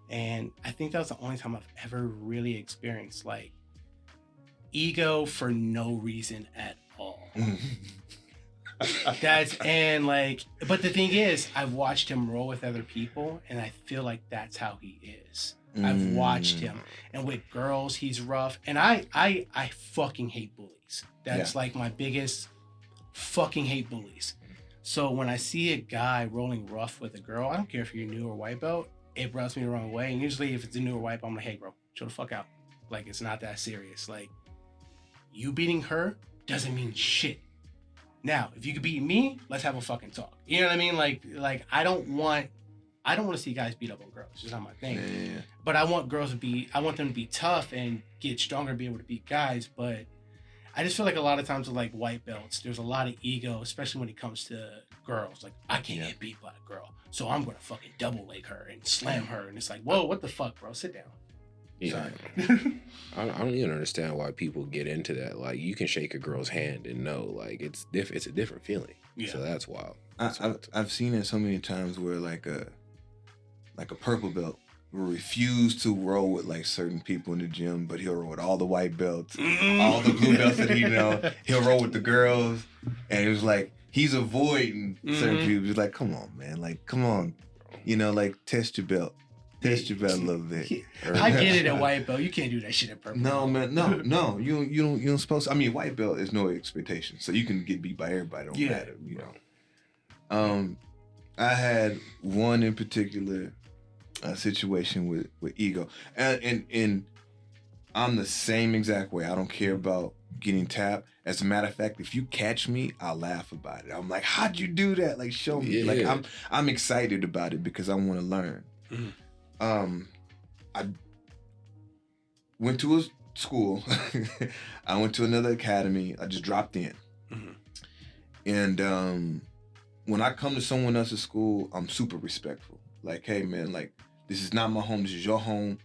And I think that was the only time I've ever really experienced like ego for no reason at all. But the thing is, I've watched him roll with other people, and I feel like that's how he is. I've watched him, and with girls, he's rough. And I fucking hate bullies. That's like my biggest fucking hate bullies. So when I see a guy rolling rough with a girl, I don't care if you're new or white belt, it rubs me the wrong way. And usually, if it's a new or white belt, I'm like, hey, bro, chill the fuck out. Like, it's not that serious. Like, you beating her doesn't mean shit. Now, if you could beat me, let's have a fucking talk. You know what I mean? Like I don't want to see guys beat up on girls. It's just not my thing. Yeah. But I want them to be tough and get stronger and be able to beat guys. But I just feel like a lot of times with like white belts, there's a lot of ego, especially when it comes to girls. Like, I can't get beat by a girl, so I'm gonna fucking double leg her and slam her. And it's like, whoa, what the fuck, bro? Sit down.
Yeah. I don't even understand why people get into that. Like, you can shake a girl's hand and know, like, it's a different feeling. Yeah. So that's wild.
I've seen it so many times where like a purple belt will refuse to roll with like certain people in the gym, but he'll roll with all the white belts, all the blue belts that he know. He'll roll with the girls, and it was like he's avoiding certain people. He's like, come on, man, like, come on, you know, like test your belt. Test your belt a little bit.
I get it at white belt. You can't do that shit at purple.
No, man. No. You don't supposed to. I mean, white belt is no expectation. So you can get beat by everybody. Don't matter, you know. I had one in particular situation with ego. And I'm the same exact way. I don't care about getting tapped. As a matter of fact, if you catch me, I'll laugh about it. I'm like, how'd you do that? Like, show me. Yeah. Like, I'm excited about it because I want to learn. I went to a school. I went to another academy. I just dropped in. And when I come to someone else's school, I'm super respectful. Like, hey, man, like, this is not my home. This is your home.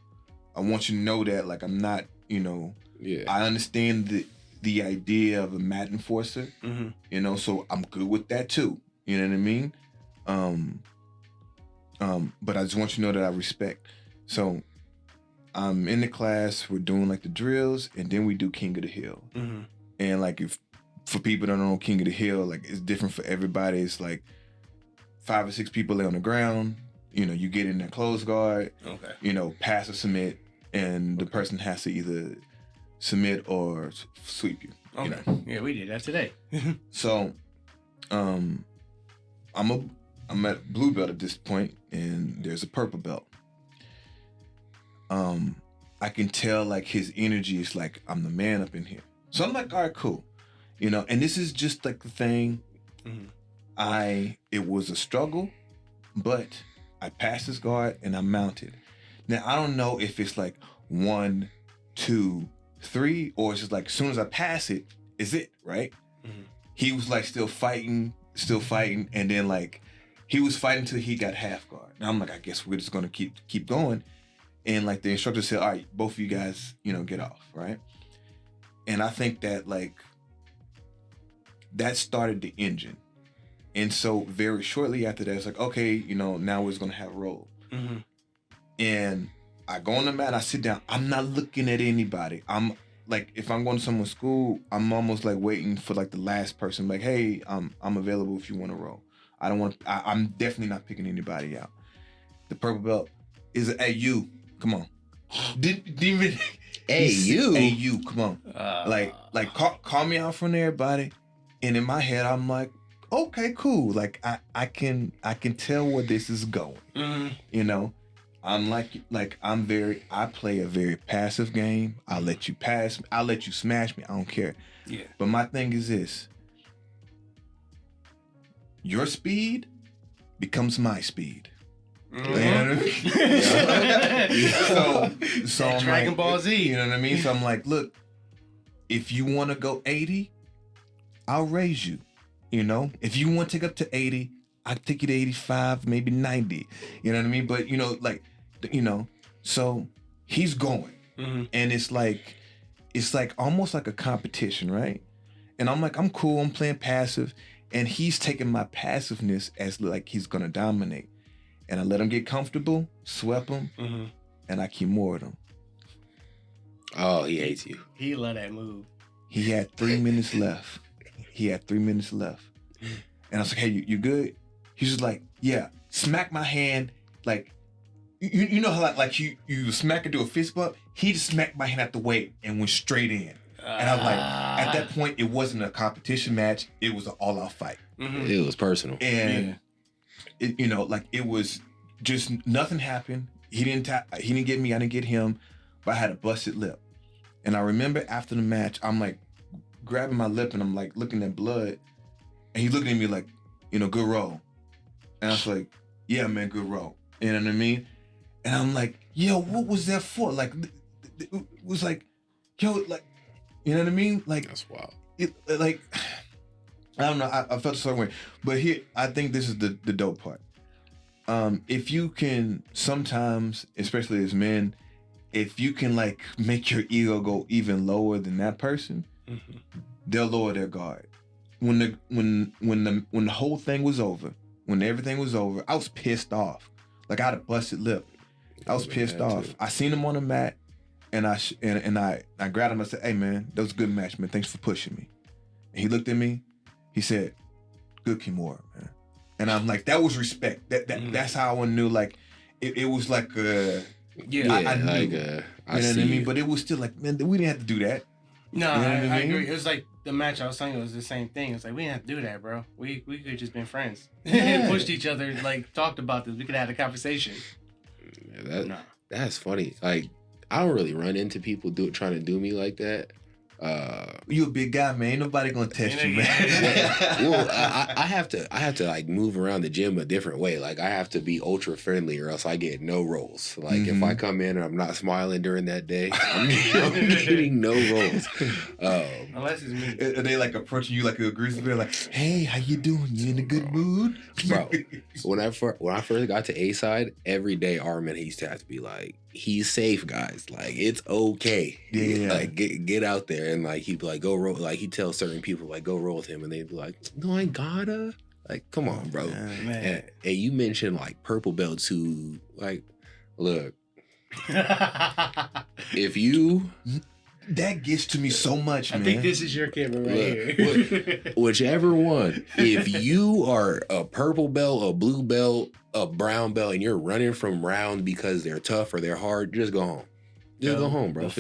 I want you to know that, like, I'm not, you know,
Yeah.
I understand the idea of a mat enforcer, you know, so I'm good with that too. You know what I mean? But I just want you to know that I respect. So I'm in the class, we're doing like the drills, and then we do King of the Hill. And like, if for people that don't know King of the Hill, like, it's different for everybody. It's like 5 or 6 people lay on the ground. You know, you get in that closed guard.
Okay.
You know, pass or submit, and the person has to either submit or sweep you.
Okay.
You know?
Yeah, we did that today.
So, I'm at blue belt at this point, and there's a purple belt. I can tell like his energy is like, I'm the man up in here. So I'm like, all right, cool. You know, and this is just like the thing. It was a struggle, but I passed this guard and I mounted. Now, I don't know if it's like 1, 2, 3, or it's just like, as soon as I pass it, is it, right? He was like still fighting, and then like, he was fighting till he got half guard. Now I'm like, I guess we're just gonna keep going. And like the instructor said, all right, both of you guys, you know, get off, right? And I think that like, that started the engine. And so very shortly after that, it's like, okay, you know, now we're just gonna have a roll. And I go on the mat, I sit down, I'm not looking at anybody. I'm like, if I'm going to someone's school, I'm almost like waiting for like the last person, like, hey, I'm available if you want to roll. I'm definitely not picking anybody out. The purple belt is hey, you, come on. Didn't even
Hey, you,
come on. Like call me out from everybody. And in my head, I'm like, okay, cool. Like I can tell where this is going. You know, I'm I play a very passive game. I'll let you pass me. I'll let you smash me. I don't care.
Yeah.
But my thing is this. Your speed becomes my speed. You know what I mean? So I'm
Dragon
like,
Ball Z.
You know what I mean? So I'm like, look, if you want to go 80, I'll raise you. You know, if you want to take up to 80, I'll take you to 85, maybe 90. You know what I mean? But, you know, like, you know, so he's going. And it's like almost like a competition, right? And I'm like, I'm cool, I'm playing passive. And he's taking my passiveness as like he's going to dominate. And I let him get comfortable, swept him, and I Kimura'd him.
Oh, he hates you.
He love that move.
He had 3 minutes left. And I was like, hey, you good? He's just like, yeah. Smack my hand. Like, you know how like you smack it to a fist bump? He just smacked my hand out the way and went straight in. And I was like, at that point, it wasn't a competition match. It was an all-out fight.
It was personal.
And, it, you know, like, it was just nothing happened. He didn't get me. I didn't get him. But I had a busted lip. And I remember after the match, I'm like, grabbing my lip and I'm like looking at blood, and he looking at me like, you know, good roll. And I was like, yeah, man, good roll. You know what I mean? And I'm like, yo, what was that for? Like, it was like, yo, like, you know what I mean? Like,
that's wild.
It like, I don't know. I felt a certain way, but here, I think this is the dope part. If you can sometimes, especially as men, if you can like make your ego go even lower than that person, they'll lower their guard. When the whole thing was over, when everything was over, I was pissed off. Like, I had a busted lip. I was pissed off. Too. I seen him on the mat, and I grabbed him. I said, "Hey man, that was a good match, man. Thanks for pushing me." And he looked at me. He said, "Good Kimura, man." And I'm like, that was respect. That's how I knew. Like, it was like I knew. You know what I mean? But it was still like, man, we didn't have to do that.
No, you know I agree. It was like the match I was telling you, it was the same thing. It's like, we didn't have to do that, bro. We could have just been friends. And pushed each other, like, talked about this. We could have had a conversation.
Yeah, that's funny. Like, I don't really run into people trying to do me like that.
You a big guy, man. Ain't nobody gonna test you, man.
Well, I have to like move around the gym a different way. Like I have to be ultra friendly, or else I get no rolls. Like if I come in and I'm not smiling during that day, I'm getting no rolls.
Unless it's me.
Are they like approaching you like a greasy bear, like, "Hey, how you doing? You in a good mood?"
Bro, when I first got to A side, every day Armin used to have to be like, "He's safe, guys. Like it's okay.
Yeah.
Like get out there." And like he'd be like, "Go roll." Like he'd tell certain people like, "Go roll with him," and they'd be like, "No, I gotta." Like, come on, bro.
Man.
And you mentioned like purple belts who like, look, if you.
That gets to me so much, man.
I think this is your camera right here.
Whichever one. If you are a purple belt, a blue belt, a brown belt, and you're running from rounds because they're tough or they're hard, just go home. Just go home, bro.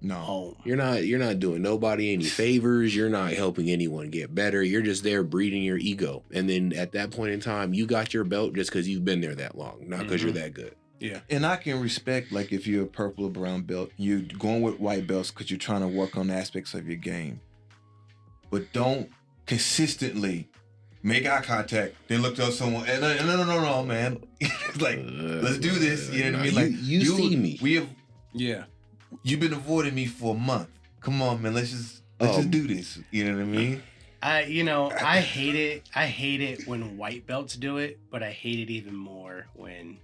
No.
You're not doing nobody any favors. You're not helping anyone get better. You're just there breeding your ego. And then at that point in time, you got your belt just because you've been there that long, not because you're that good.
Yeah.
And I can respect, like, if you're a purple or brown belt, you're going with white belts because you're trying to work on aspects of your game. But don't consistently make eye contact, then look to someone, and no, man. Like, let's do this. You know what I mean? Like,
you see me.
You've been avoiding me for a month. Come on, man. Let's just do this. You know what I mean?
I hate it. I hate it when white belts do it, but I hate it even more when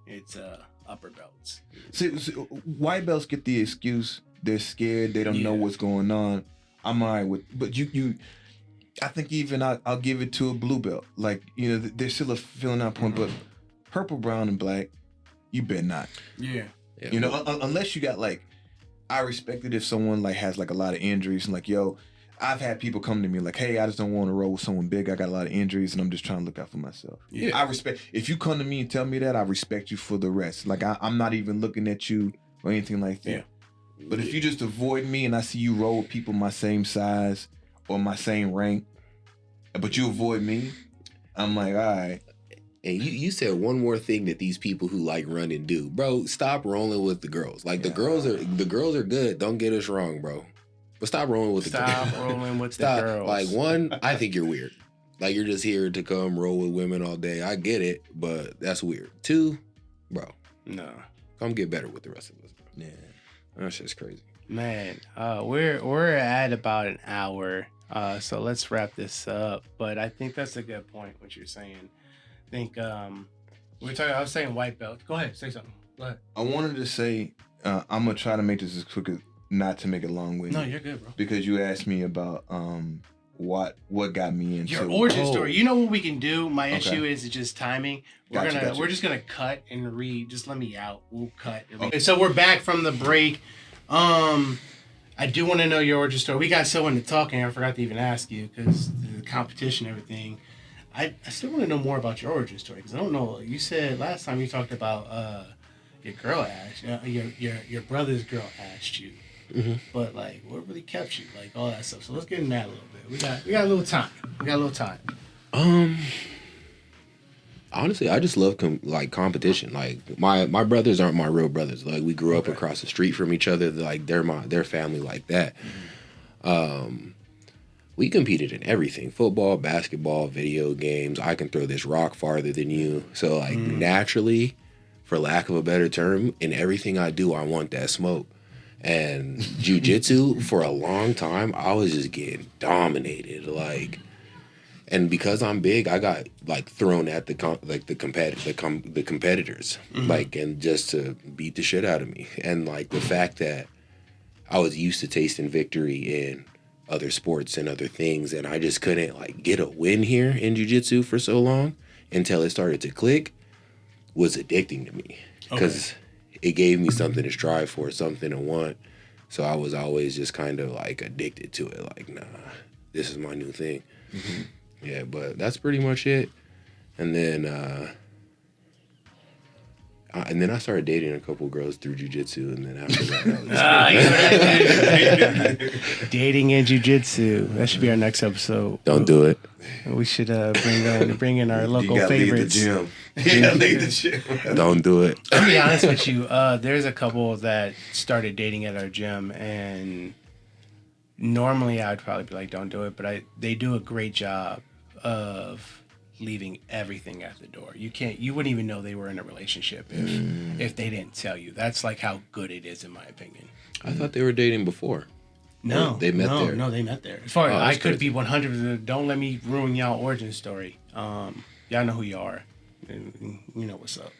it's upper belts.
See, white belts get the excuse they're scared, they don't know what's going on. I'm all right with, but you I think even I'll give it to a blue belt. Like, there's still a feeling out point, but purple, brown, and black, you better not.
Yeah.
Unless you got like, I respect it if someone like has like a lot of injuries and like, yo, I've had people come to me like, hey, I just don't want to roll with someone big. I got a lot of injuries and I'm just trying to look out for myself.
Yeah.
I respect, if you come to me and tell me that, I respect you for the rest. Like I'm not even looking at you or anything like that.
Yeah.
But if you just avoid me and I see you roll with people my same size or my same rank, but you avoid me, I'm like, all right.
And you said one more thing that these people who like running do. Bro, stop rolling with the girls. Like the girls are good. Don't get us wrong, bro. But stop rolling with the girls.
Stop rolling with the girls.
Like, one, I think you're weird. Like, you're just here to come roll with women all day. I get it, but that's weird. Two, bro.
No.
Come get better with the rest of us, bro.
Yeah.
That's just crazy.
Man, we're at about an hour, so let's wrap this up. But I think that's a good point, what you're saying. I think I was saying white belt. Go ahead, say something. Go ahead.
I wanted to say, I'm going to try to make this as quick as, not to make it long-winded.
No, you're good, bro.
Because you asked me about what got me into
your origin story. You know what we can do? My issue is just timing. We're just gonna cut and read. Just let me out. We'll cut. Okay. So we're back from the break. I do want to know your origin story. We got so into talking, I forgot to even ask you because the competition and everything. I still want to know more about your origin story because I don't know. You said last time you talked about your girl asked your brother's girl asked you. Mm-hmm. But like, what really kept you? Like all that stuff. So let's get in that a little bit. We got a little time.
Honestly, I just love competition. Like my brothers aren't my real brothers. Like we grew up across the street from each other. Like they're family like that. Mm-hmm. We competed in everything: football, basketball, video games. I can throw this rock farther than you. So like naturally, for lack of a better term, in everything I do, I want that smoke. And jiu-jitsu, for a long time, I was just getting dominated. Like, and because I'm big, I got like thrown at the competitors, mm-hmm. like, and just to beat the shit out of me. And like the fact that I was used to tasting victory in other sports and other things, and I just couldn't like get a win here in jiu-jitsu for so long until it started to click, was addicting to me because. It gave me something to strive for, something to want. So I was always just kind of like addicted to it. Like, nah, this is my new thing. Mm-hmm. Yeah, but that's pretty much it. And then I started dating a couple girls through jiu-jitsu, and then after that,
dating and jiu-jitsu. That should be our next episode.
Don't do it.
We should bring in our local favorites.
Leave the gym.
Don't do it.
I'll be honest with you. There's a couple that started dating at our gym, and normally I'd probably be like, don't do it, but they do a great job of leaving everything at the door. You wouldn't even know they were in a relationship if they didn't tell you. That's like how good it is, in my opinion.
I thought they were dating before.
No,
they met there.
No, they met there. As far as I could be 100%. Don't let me ruin y'all origin story. Y'all know who you are, and you know what's up.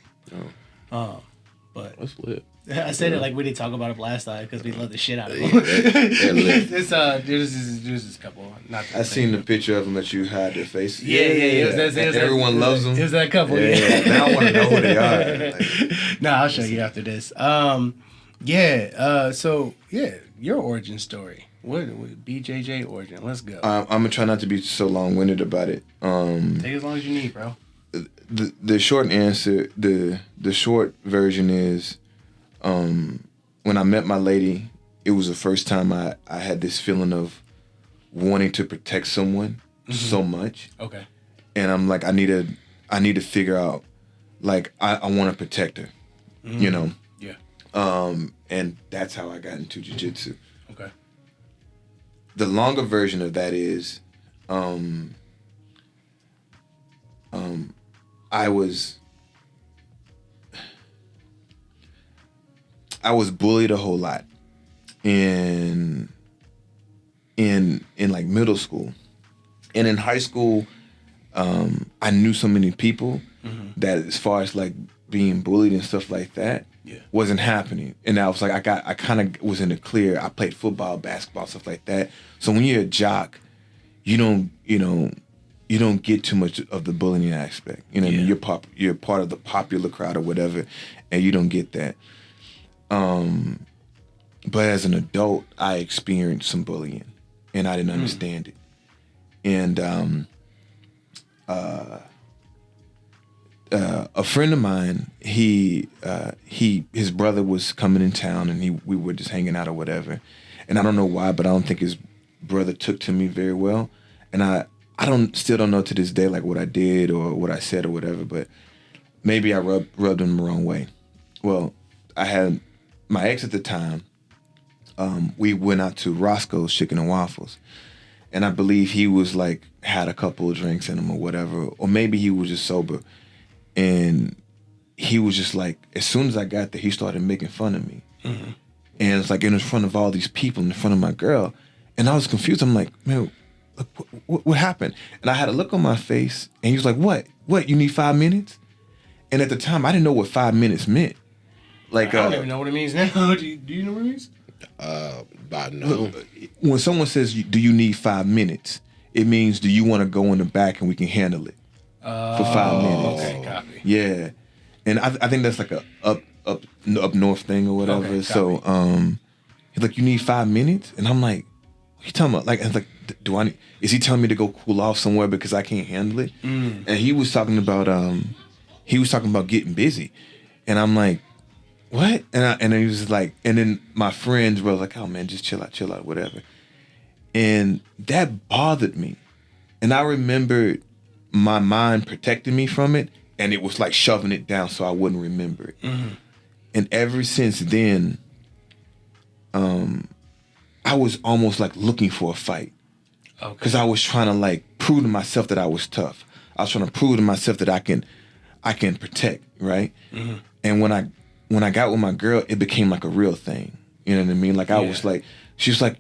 But
that's lit.
I said it like we didn't talk about it last time because we love the shit out of them.
lit.
There's this couple.
I seen the picture of them that you had their face.
Yeah. It was
everyone loves them.
It was that couple.
Yeah. Now I want to know who they are.
No, I'll show you after this. So your origin story. What BJJ origin? Let's go.
I'm gonna try not to be so long-winded about it.
Take as long as you need, bro.
The short answer, the short version is, when I met my lady, it was the first time I had this feeling of wanting to protect someone so much.
Okay.
And I'm like, I need to figure out, like, I want to protect her, you know.
Yeah.
And that's how I got into jiu-jitsu.
Okay.
The longer version of that is, I was bullied a whole lot in like middle school, and in high school, I knew so many people that as far as like being bullied and stuff like that wasn't happening. And I was like, I kind of was in the clear. I played football, basketball, stuff like that. So when you're a jock, you don't get too much of the bullying aspect. You know what I mean? You're part of the popular crowd or whatever, and you don't get that. But as an adult, I experienced some bullying, and I didn't understand it. And a friend of mine, his brother was coming in town, and we were just hanging out or whatever. And I don't know why, but I don't think his brother took to me very well. And I still don't know to this day like what I did or what I said or whatever. But maybe I rubbed him the wrong way. Well, I had my ex at the time. We went out to Roscoe's Chicken and Waffles, and I believe he was like had a couple of drinks in him or whatever, or maybe he was just sober. And he was just like, as soon as I got there, he started making fun of me. And it's like in front of all these people, in front of my girl. And I was confused. I'm like, man, what happened? And I had a look on my face, and he was like, what, you need 5 minutes? And at the time, I didn't know what 5 minutes meant. Like,
I don't even know what it means now. Do you know what it means?
About no.
When someone says, do you need 5 minutes? It means, do you want to go in the back and we can handle it for 5 minutes?
Okay, copy.
Yeah. And I think that's like a up north thing or whatever.
Okay,
so he's like, you need 5 minutes? And I'm like, what are you talking about? Like, I was like, is he telling me to go cool off somewhere because I can't handle it? And he was talking about getting busy. And I'm like, what? And then he was like, and then my friends were like, oh man, just chill out, whatever. And that bothered me. And I remembered my mind protecting me from it, and it was like shoving it down so I wouldn't remember it. And ever since then, I was almost like looking for a fight. Because I was trying to like prove to myself that I was tough. I was trying to prove to myself that I can protect, right? And when I got with my girl, it became like a real thing. You know what I mean? Like I was like, she's like,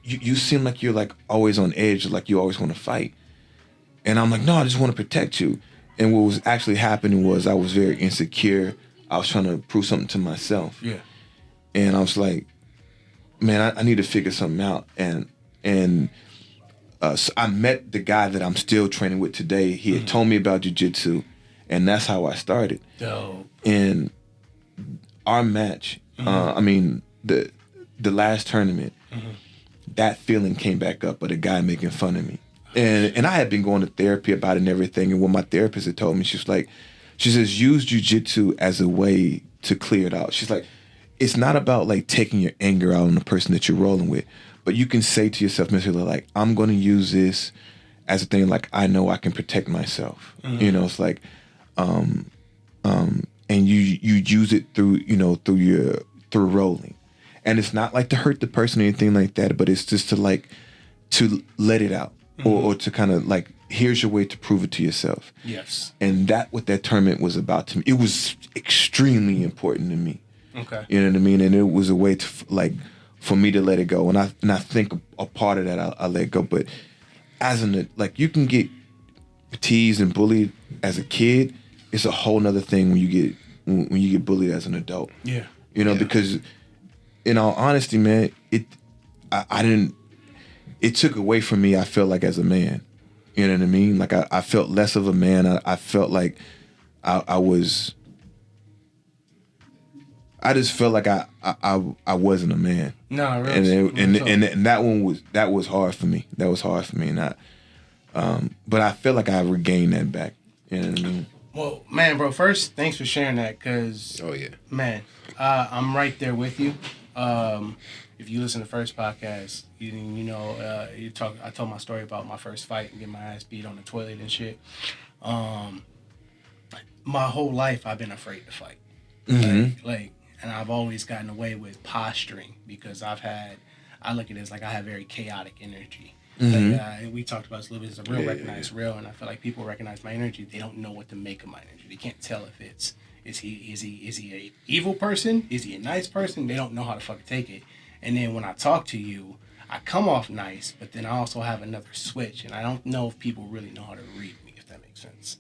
you seem like you're like always on edge, like you always want to fight. And I'm like, no, I just want to protect you. And what was actually happening was I was very insecure. I was trying to prove something to myself. Yeah. And I was like, man, I need to figure something out. And so I met the guy that I'm still training with today. He had told me about jiu-jitsu, and that's how I started. Dope. And our match, I mean, the last tournament, that feeling came back up of the guy making fun of me. And I had been going to therapy about it and everything. And what my therapist had told me, she says, use jiu-jitsu as a way to clear it out. She's like, it's not about like taking your anger out on the person that you're rolling with, but you can say to yourself, mentally, like, I'm going to use this as a thing, like, I know I can protect myself. You know, it's like, and you use it through, you know, through rolling. And it's not like to hurt the person or anything like that, but it's just to like to let it out, or to kind of like, here's your way to prove it to yourself.
Yes.
And what that tournament was about to me. It was extremely important to me.
Okay.
You know what I mean? And it was a way to like for me to let it go. And I think a part of that I let go. But like you can get teased and bullied as a kid. It's a whole nother thing when you get bullied as an adult.
Yeah.
You know, because in all honesty, man, it took away from me, I felt like, as a man. You know what I mean? Like I felt less of a man. I felt like I just felt like I wasn't a man.
No, really.
And that was hard for me. That was hard for me. And but I feel like I regained that back. You know what I mean?
Well, man, bro, first, thanks for sharing that, because, man, I'm right there with you. If you listen to the first podcast, you know, I told my story about my first fight and getting my ass beat on the toilet and shit. My whole life, I've been afraid to fight. And I've always gotten away with posturing, because I look at it as like I have very chaotic energy. We talked about this a little bit. It's a real recognized real, and I feel like people recognize my energy. They don't know what to make of my energy. They can't tell if is he a evil person? Is he a nice person? They don't know how to fucking take it. And then when I talk to you, I come off nice, but then I also have another switch, and I don't know if people really know how to read me, if that makes sense.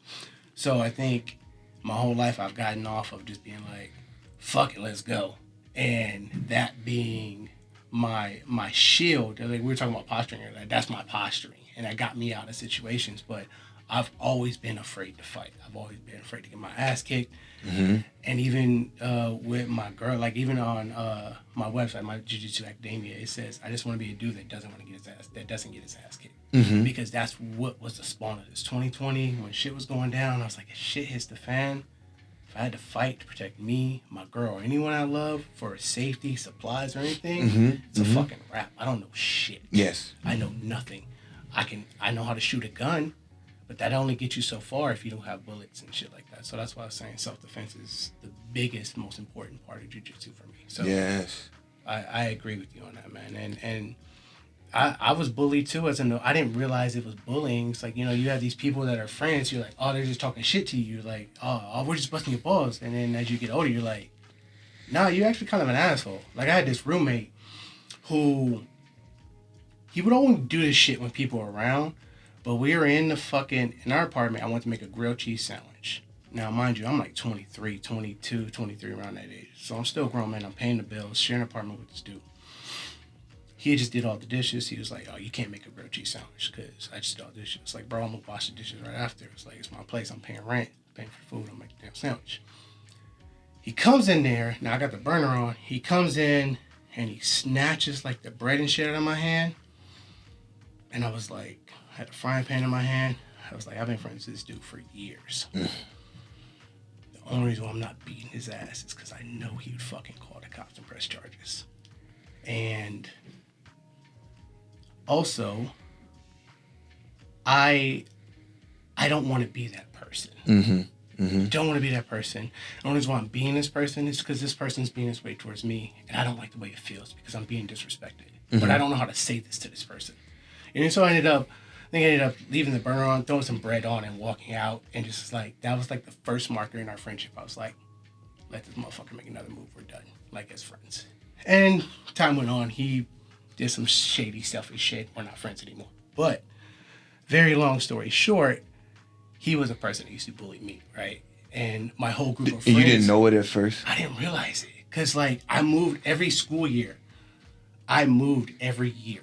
So I think my whole life I've gotten off of just being like, fuck it, let's go. And that being my shield, like we were talking about posturing earlier, that's my posturing, and that got me out of situations. But I've always been afraid to fight. I've always been afraid to get my ass kicked. And even with my girl, like even on my website, my Jiu Jitsu Academia, it says, I just want to be a dude that doesn't get his ass kicked. Because that's what was the spawn of this 2020, when shit was going down. I was like, if shit hits the fan, if I had to fight to protect me, my girl, or anyone I love for safety, supplies, or anything, it's a fucking wrap. I don't know shit.
Yes.
I know nothing. I know how to shoot a gun, but that only gets you so far if you don't have bullets and shit like that. So that's why I was saying self-defense is the biggest, most important part of jiu-jitsu for me. So
yes,
I agree with you on that, man. And I was bullied too as I didn't realize it was bullying. It's like, you know, you have these people that are friends. You're like, oh, they're just talking shit to you. You're like, oh, we're just busting your balls. And then as you get older, you're like, nah, you're actually kind of an asshole. Like I had this roommate who, he would only do this shit when people were around. But we were in our apartment, I went to make a grilled cheese sandwich. Now, mind you, I'm like 23, 22, 23, around that age. So I'm still a grown man. I'm paying the bills, sharing an apartment with this dude. He just did all the dishes. He was like, oh, you can't make a grilled cheese sandwich because I just did all the dishes. It's like, bro, I'm going to wash the dishes right after. It's like, it's my place. I'm paying rent, paying for food. I'm making a damn sandwich. He comes in there. Now, I got the burner on. He comes in and he snatches like the bread and shit out of my hand. And I was like, I had a frying pan in my hand. I was like, I've been friends with this dude for years. The only reason why I'm not beating his ass is because I know he would fucking call the cops and press charges. And also, I don't want to be that person. Don't want to be that person. The only reason why I'm being this person is because this person's being this way towards me, and I don't like the way it feels because I'm being disrespected. But I don't know how to say this to this person. And so I ended up leaving the burner on, throwing some bread on, and walking out. And just like, that was like the first marker in our friendship. I was like, let this motherfucker make another move. We're done. Like, as friends. And time went on. He did some shady, selfish shit. We're not friends anymore. But, very long story short, he was a person that used to bully me, right? And my whole group of friends.
You didn't know it at first?
I didn't realize it. Because, like, I moved every school year. I moved every year.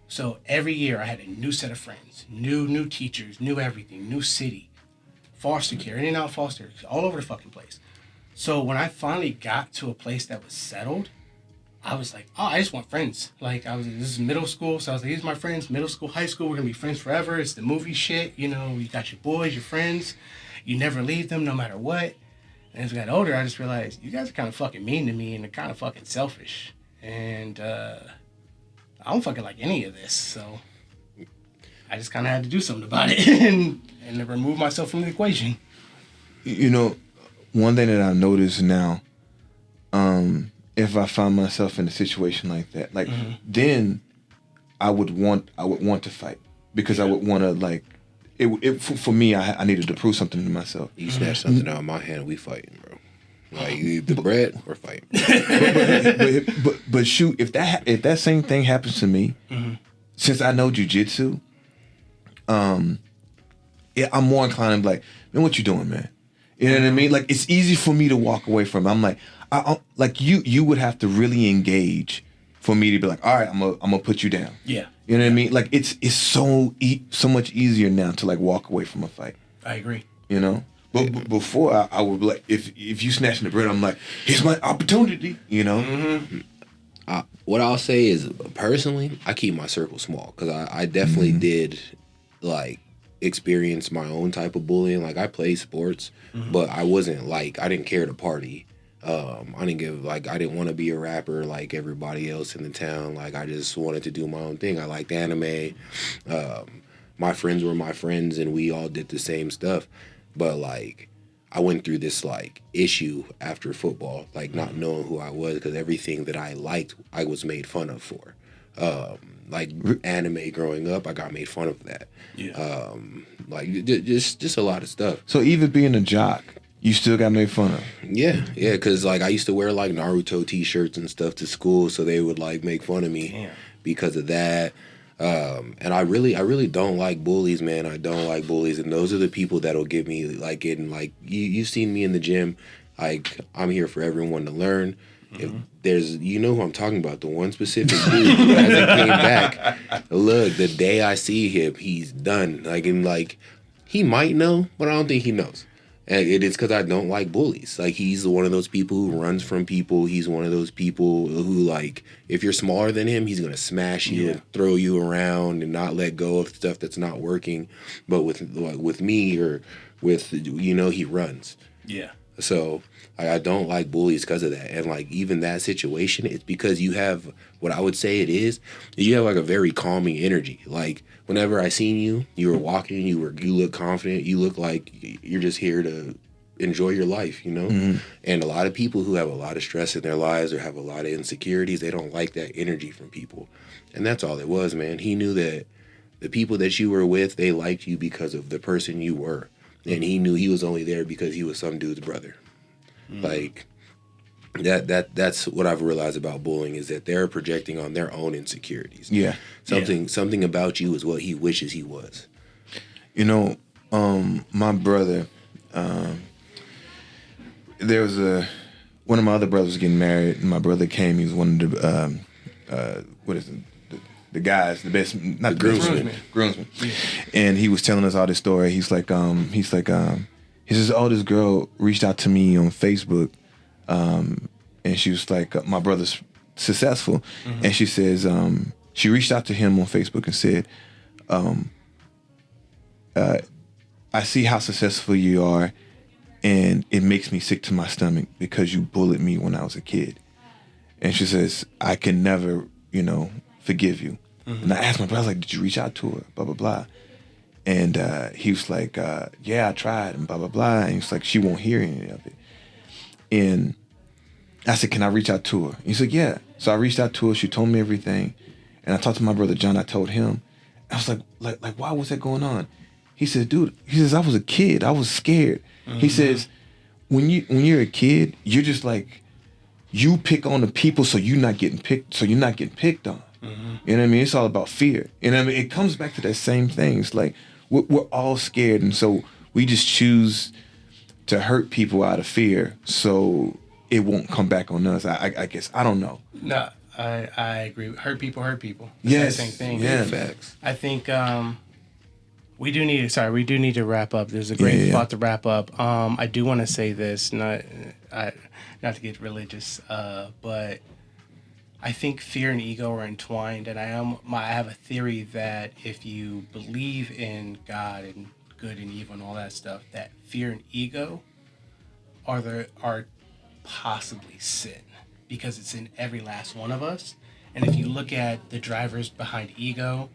So every year I had a new set of friends, new teachers, new everything, new city, foster care, in and out foster, all over the fucking place. So when I finally got to a place that was settled, I was like, oh, I just want friends. Like, this is middle school, so I was like, these are my friends, middle school, high school, we're gonna be friends forever. It's the movie shit, you know, you got your boys, your friends, you never leave them no matter what. And as I got older, I just realized, you guys are kind of fucking mean to me and they're kind of fucking selfish. And, I don't fucking like any of this, so I just kind of had to do something about it and remove myself from the equation.
You know, one thing that I notice now, and if I found myself in a situation like that. Like then I would want to fight because I would want to like for me. I needed to prove something to myself.
You snatch something out of my hand, we fighting, bro. Like the bread, we're fighting.
but shoot, if that same thing happens to me, since I know jiu-jitsu, I'm more inclined to be like, man, what you doing, man? You know what I mean? Like it's easy for me to walk away from it. I'm like, like you would have to really engage for me to be like, all right, I'm gonna put you down.
Yeah.
You know what I mean? Like it's so much easier now to like walk away from a fight.
I agree.
You know? But before I would be like, if you snatching the bread, I'm like, here's my opportunity. You know?
What I'll say is, personally, I keep my circle small because I definitely did like experience my own type of bullying. Like I played sports, but I wasn't like I didn't care to party. I didn't want to be a rapper like everybody else in the town. Like I just wanted to do my own thing. I liked anime. My friends were my friends, and we all did the same stuff. But like, I went through this like issue after football, like not knowing who I was because everything that I liked, I was made fun of for. Like anime growing up, I got made fun of that. Yeah. Like just a lot of stuff.
So even being a jock, you still got made fun of.
Yeah, because like I used to wear like Naruto T-shirts and stuff to school, so they would like make fun of me because of that. And I really don't like bullies, man. I don't like bullies, and those are the people that'll get me like in like you've seen me in the gym. Like I'm here for everyone to learn. If there's, you know who I'm talking about, the one specific dude who hasn't came back. Look, the day I see him, he's done. Like and like he might know, but I don't think he knows. And it is because I don't like bullies. Like he's one of those people who runs from people. He's one of those people who like if you're smaller than him, he's gonna smash you and throw you around and not let go of stuff that's not working. But with me or with he runs.
Yeah.
So I don't like bullies because of that. And like even that situation, it's because you have what I would say it is. You have like a very calming energy. Like whenever I seen you, you were walking, you look confident. You look like you're just here to enjoy your life, you know? And a lot of people who have a lot of stress in their lives or have a lot of insecurities, they don't like that energy from people. And that's all it was, man. He knew that the people that you were with, they liked you because of the person you were. And he knew he was only there because he was some dude's brother. Like that's what I've realized about bullying is that they're projecting on their own insecurities. Yeah. Something about you is what he wishes he was.
You know, my brother, there was one of my other brothers getting married, and my brother came. He was one of the what is it? The guys, the best, not the groomsmen. Yeah. And he was telling us all this story. He says, oh, this girl reached out to me on Facebook, and she was like, my brother's successful, and she says, she reached out to him on Facebook and said, I see how successful you are, and it makes me sick to my stomach because you bullied me when I was a kid. And she says, I can never, forgive you. And I asked my brother, I was like, did you reach out to her? Blah, blah, blah. And he was like, yeah, I tried, and blah, blah, blah. And he was like, she won't hear any of it. And I said, can I reach out to her? And he's like, yeah. So I reached out to her. She told me everything. And I talked to my brother, John. I told him. I was like, why was that going on? He said, dude, I was a kid. I was scared. He says, when you're a kid, you're just like, you pick on the people so you're not getting picked on. You know what I mean? It's all about fear. And I mean, it comes back to that same thing. It's like we're all scared, and so we just choose to hurt people out of fear, so it won't come back on us. I guess I don't know.
No, I agree. Hurt people. It's
yes,
the same thing.
Yeah,
facts.
I think we do need to wrap up. There's a great spot to wrap up. I do want to say this, not to get religious, but I think fear and ego are entwined, and I have a theory that if you believe in God and good and evil and all that stuff, that fear and ego are possibly sin, because it's in every last one of us. And if you look at the drivers behind ego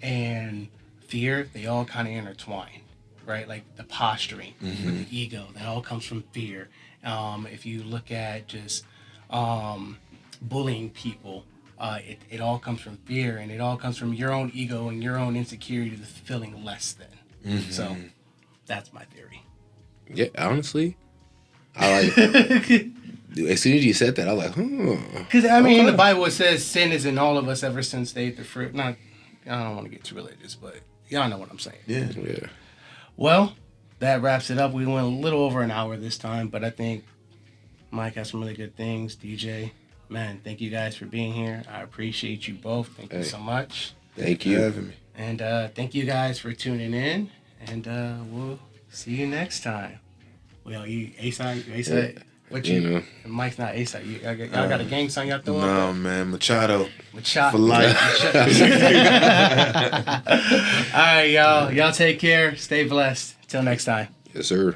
and fear, they all kind of intertwine, right? Like the posturing with the ego, that all comes from fear. If you look at just bullying people, it all comes from fear, and it all comes from your own ego and your own insecurity to feeling less than.
Mm-hmm.
So that's my theory.
Yeah, honestly, I like. Dude, as soon as you said that, I was like,
Because I mean, in the Bible it says sin is in all of us ever since they ate the fruit. Not, I don't want to get too religious, but y'all know what I'm saying.
Yeah.
Yeah.
Well, that wraps it up. We went a little over an hour this time, but I think Mike has some really good things. DJ, man, thank you guys for being here. I appreciate you both. Thank you so much.
Thank
For
you.
having me.
And thank you guys for tuning in. And we'll see you next time. Well, you A-side? What you know? Mike's not A-side. Y'all got a gang song y'all throwing?
No, man. Machado.
Machado.
For life.
All right, y'all. Y'all take care. Stay blessed. Till next time.
Yes, sir.